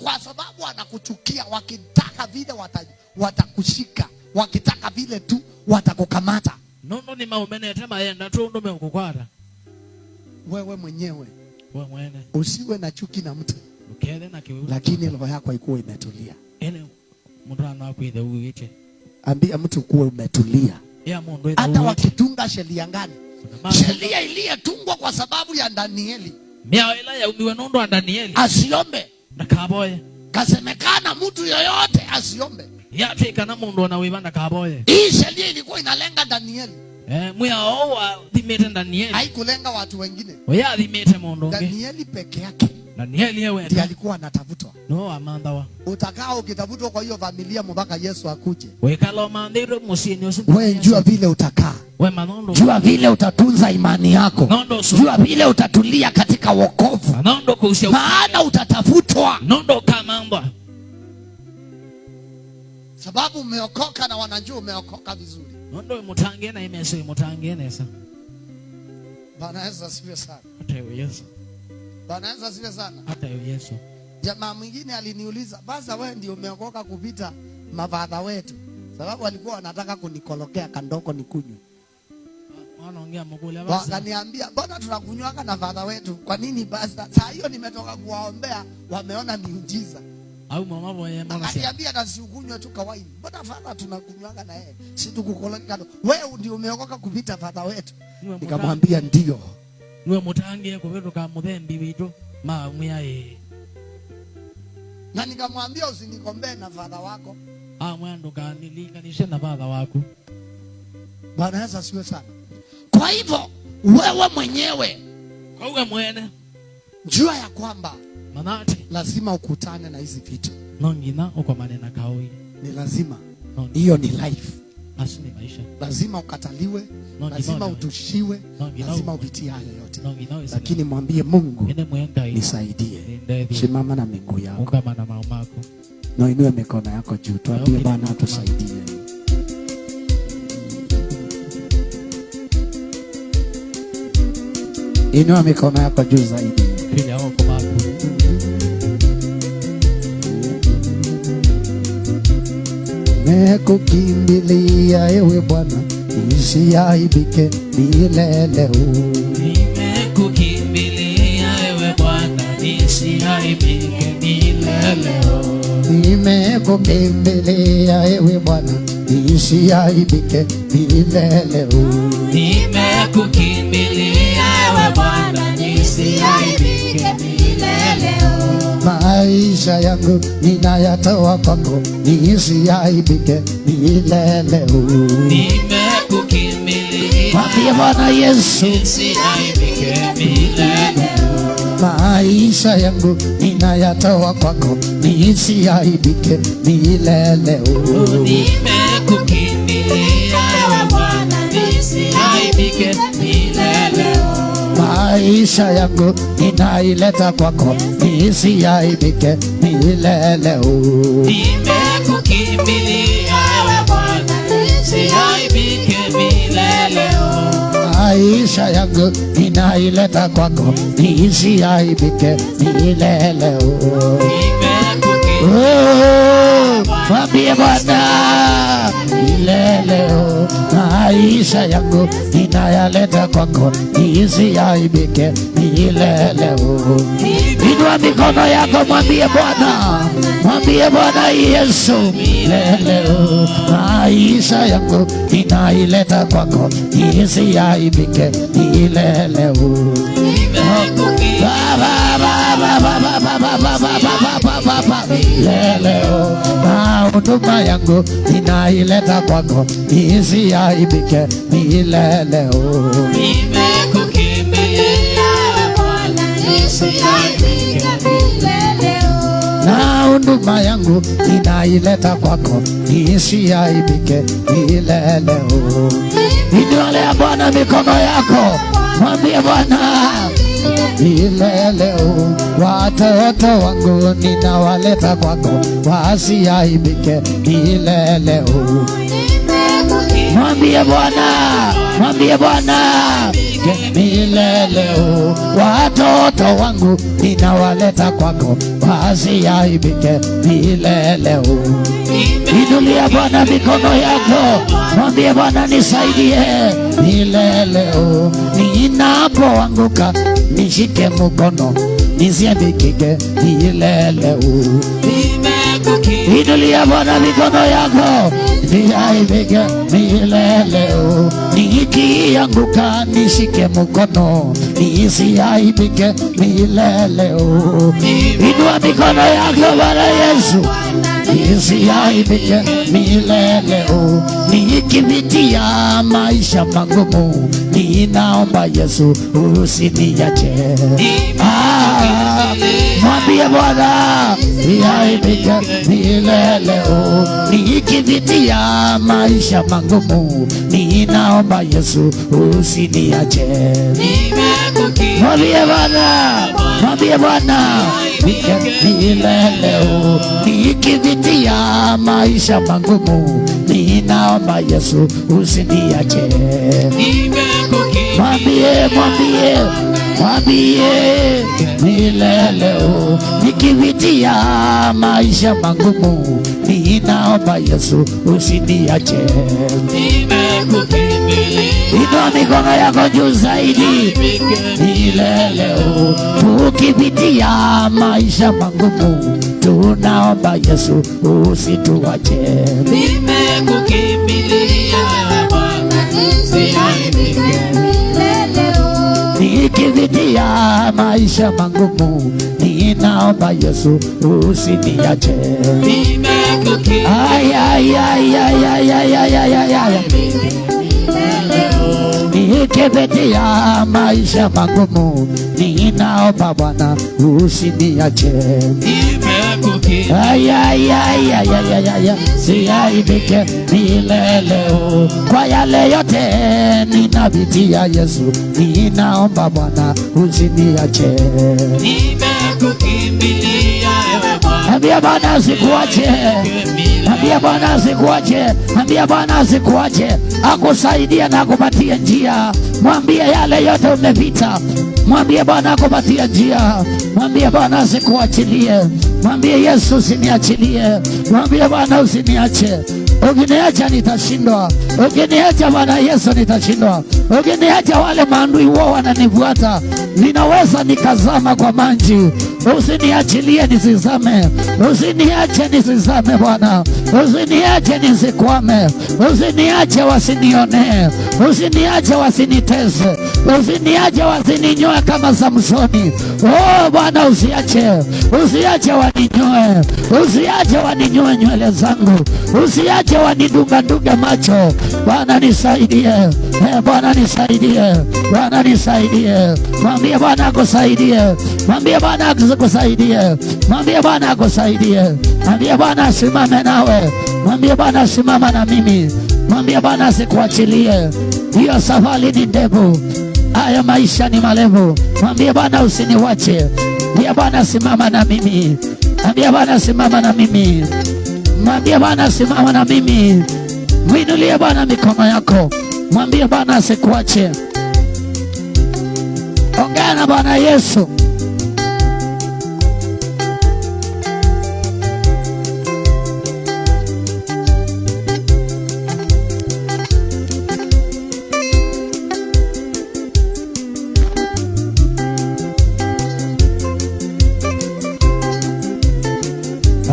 Kwa sababu anakuchukia, wakitaka vile watakushika, wakitaka vile tu watakukamata. Nondo ni maumene tema yenda tu ndo mekukwata. Wewe mwenyewe mwene usiwe na chuki na mtu. Ukele na kiwewe. Lakini roho yako ikuwe imetulia. Mtu anakuide uiche. Ambia mtu kuwe umetulia. Hata wakitunga sheria gani? Sheria iliyotungwa kwa sababu ya Danieli. Mia ila ya umiwe nondo wa Danieli. Asiombe. Nakaboye. Kasemekana mtu yoyote asiombe. Yafika na mundu na wibanda kaboye. Hii sheria ilikuwa inalenga Danieli. Muya owa dhimete Danieli. Haikulenga watu wengine. Oya dhimete mundu. Danieli peke yake. Danieli yewe. Ndiye alikuwa anatafutwa. No amandawa. Utakao ukitafutwa kwa hiyo familia mpaka Yesu akuje. Wekalo mandiro musini usiku. Wewe jua vile utakaa. Wewe manondo. Jua vile utatunza imani yako. Nondo jua vile utatulia katika wokovu. Nondo kuhusia. Maana utatafutwa. Nondo kamamba. Sababu umeokoka na wanajua umeokoka vizuri. Nondo mutangie na imeso mutangie nesa. Bwana Yesu asifiwe sana. Hata Yesu. Bwana Yesu asifiwe sana. Hata Yesu. Jamaa mwingine aliniuliza, "Basa wewe ndio umeokoka kupita mafadha wetu?" Sababu walikuwa wanataka kunikolokea kandoko nikunywe. Wanaongea mkule basi. Wakaniambia, "Mbona tunakunywaka na fadha wetu? Kwa nini basa?" Saa hiyo nimetoka kuwaombea, wameona miujiza. Au mama boye mbona si. Akaniambia na siukunywe tu kawaida. Mbona fadha tunakunywaka na yeye? Si tukukolokea. Wewe ndio umeokoka kupita fadha wetu. Nikamwambia ndio. Niwe mutangie kuveruka muthembi witu ma mwiae. Na nikamwambia usinikombee na fadha wako. Mwendo kanilinganishe na fadha wako. Bwana Yesu asiwe sana. Kwa hivyo wewe mwenyewe, kwa wewe mwene, jua ya kwamba manati lazima ukutane na hizi vitu. Nongina uko manena kaoi. Ni lazima. Hiyo ni life. Asini maisha. Lazima ukataliwe, lazima utushiwe, lazima upitie hayo yote. Lakini mwambie Mungu, nisaidie. Simama na miguu yako. Ungama na maumako. Na inua mikono yako juu. Tuambie Bwana atusaidie. Inua mikono yako juu zaidi. Piga wako maku. Nimekukimbilia ewe Bwana, nisiaibike milele. Nimekukimbilia ewe Bwana, nisiaibike milele. Nimekukimbilia ewe Bwana, nisiaibike milele. Nimekukimbilia ewe Bwana, nisiaibike milele. Maisha yangu ninayatoa kwako, nisiaibike milele. Nimekukimbilia Mwambie Bwana Yesu, nisiaibike milele. maisha yangu ninayatoa kwako, nisiaibike milele. Nimekukimbilia ewe Bwana, nisiaibike milele. Maisha yangu ninaileta kwako, nisiaibike milele. Nimekukimbilia ewe Bwana, nisiaibike milele. Maisha yangu ninaileta kwako, nisiaibike milele. Mwambie Bwana milele. Maisha yangu ninayaleta kwako, nisiaibike milele. Inua mikono yako, mwambie Bwana, mwambie Bwana Yesu milele. Maisha yangu ninaileta kwako, nisiaibike milele. Leo huduma yangu ninaileta kwako, nisiaibike milele. Nimekukimbilia Bwana, nisiaibike milele. Na huduma yangu ninaileta kwako, nisiaibike milele. Inulia Bwana mikono yako, mwambie Bwana milele. Watoto wangu ninawaleta kwako, wasiaibike milele. Mwambie Bwana, mwambie Bwana milele. Watoto wangu ninawaleta kwako, wasiaibike milele. Inulia Bwana mikono yako, mwambie Bwana nisaidie milele. Ninapoanguka nishike mkono, nisiaibike milele. Inulia Bwana mikono yako, nisiaibike milele. Nikianguka nishike mkono, nisiaibike milele. Inua mikono yako Bwana Yesu, nisiaibike milele. Nikipitia maisha magumu, ninaomba Yesu usiniache. Mwambie Bwana nisiaibike milele. Nikipitia maisha magumu, ninaomba Yesu usiniache. Mwambie Bwana, mwambie Bwana milele. Nikipitia maisha magumu, ninaomba Yesu usiniache. Mwambie, mwambie, mwambie milele. Nikipitia maisha magumu, ninaomba Yesu usiniache. Inua mikono yako juu zaidi milele. Tukipitia maisha magumu, tunaomba Yesu usituache. Nimekukimbilia Bwana, nisiaibike milele. Nikipitia maisha magumu, ninaomba Yesu usiniache. Nimekukimbilia Ay ay ay ay ay ay ay ay ay ay. Nikipitia maisha magumu, ninaomba Bwana usiniache. Ay ay ay ay ay ay, siaibike milele. Kwa yale yote ninapitia Yesu, ninaomba Bwana usiniache. Nimekukimbilia ewe Bwana, Ambia Bwana asikuache. Ambia Bwana asikuache. Ambia Bwana asikuache. Akusaidie na akupatie njia. Mwambie yale yote umepita. Mwambie Bwana akupatie njia. Mwambie Bwana asikuachilie. Mwambie Yesu usiniachilie. Mwambie Bwana usiniache. Ukiniacha nitashindwa. Ukiniacha Bwana Yesu nitashindwa. Ukiniacha wale maadui wao wananifuata, ninaweza nikazama kwa maji. Usiniachilie nisizame. Usiniache nisizame Bwana. Usiniache nisikwame. Usiniache wasinione. Usiniache wasinitese. Usiniache wasininyoe kama Samsoni. Oh Bwana usiache. Usiache waninyoe. Usiache waninyoe nywele zangu. Usiache wanidunga macho. Bwana nisaidie. Bwana nisaidie. Bwana nisaidie. Mwambie Bwana akusaidie. Mwambie Bwana akusaidie. Mwambie Bwana akusaidie. Mwambie Bwana asimame nawe. Mwambie Bwana simama na mimi. Mwambie Bwana asikuachilie. Hiyo safari ni ndefu. Haya maisha ni marefu. Mwambie Bwana usiniwache. Mwambie Bwana simama na mimi. Mwambie Bwana simama na mimi. Mwambie Bwana simama na mimi. Mwinulie Bwana mikono yako. Mwambie Bwana asikuache. Ongea na Bwana Yesu.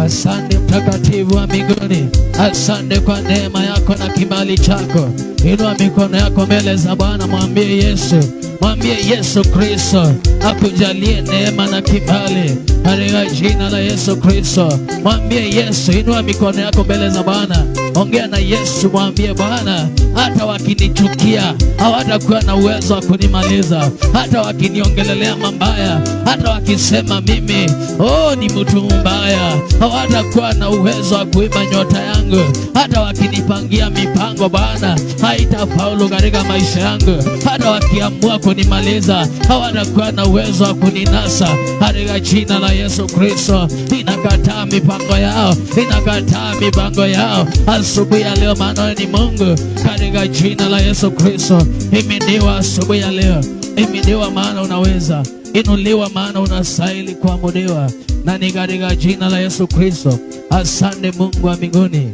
Asante mtakatifu wa mbinguni. Asante kwa neema yako na kibali chako. Inua mikono yako mbele za Bwana, mwambie Yesu. Mwambie Yesu Kristo akujalie neema na kibali katika jina la Yesu Kristo. Mwambie Yesu, inua mikono yako mbele za Bwana. Ongea na Yesu, mwambie Bwana, hata wakinichukia hawatakuwa na uwezo wa kunimaliza. Hata wakiniongelelea mabaya, hata wakisema mimi ni mtu mbaya, hawatakuwa na uwezo wa kuiba nyota yangu. Hata wakinipangia mipango Bwana, haitafaulu katika maisha yangu. Hata wakiamua kunimaliza, hawatakuwa na uwezo wa kuninasa katika jina la Yesu Kristo. Ninakataa mipango yao. Ninakataa mipango yao asubuhi ya leo, maana ni Mungu katika jina la Yesu Kristo. Himidiwa asubuhi ya leo. Himidiwa maana unaweza. Inuliwa maana unastahili kuabudiwa. Na ni katika jina la Yesu Kristo. Asante Mungu wa mbinguni.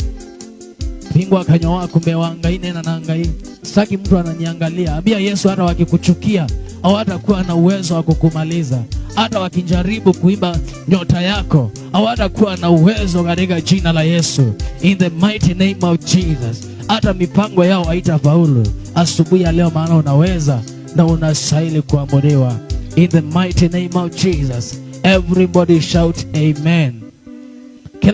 Fungua kinywa wako mbewangaine na nangai. Sitaki mtu ananiangalia. Ambia Yesu, hata wakikuchukia hawatakuwa na uwezo wa kukumaliza. Hata wakijaribu kuiba nyota yako hawatakuwa na uwezo katika jina la Yesu. In the mighty name of Jesus. Hata mipango yao haitafaulu asubuhi ya leo, maana unaweza na unastahili kuabudiwa. In the mighty name of Jesus. Everybody shout amen.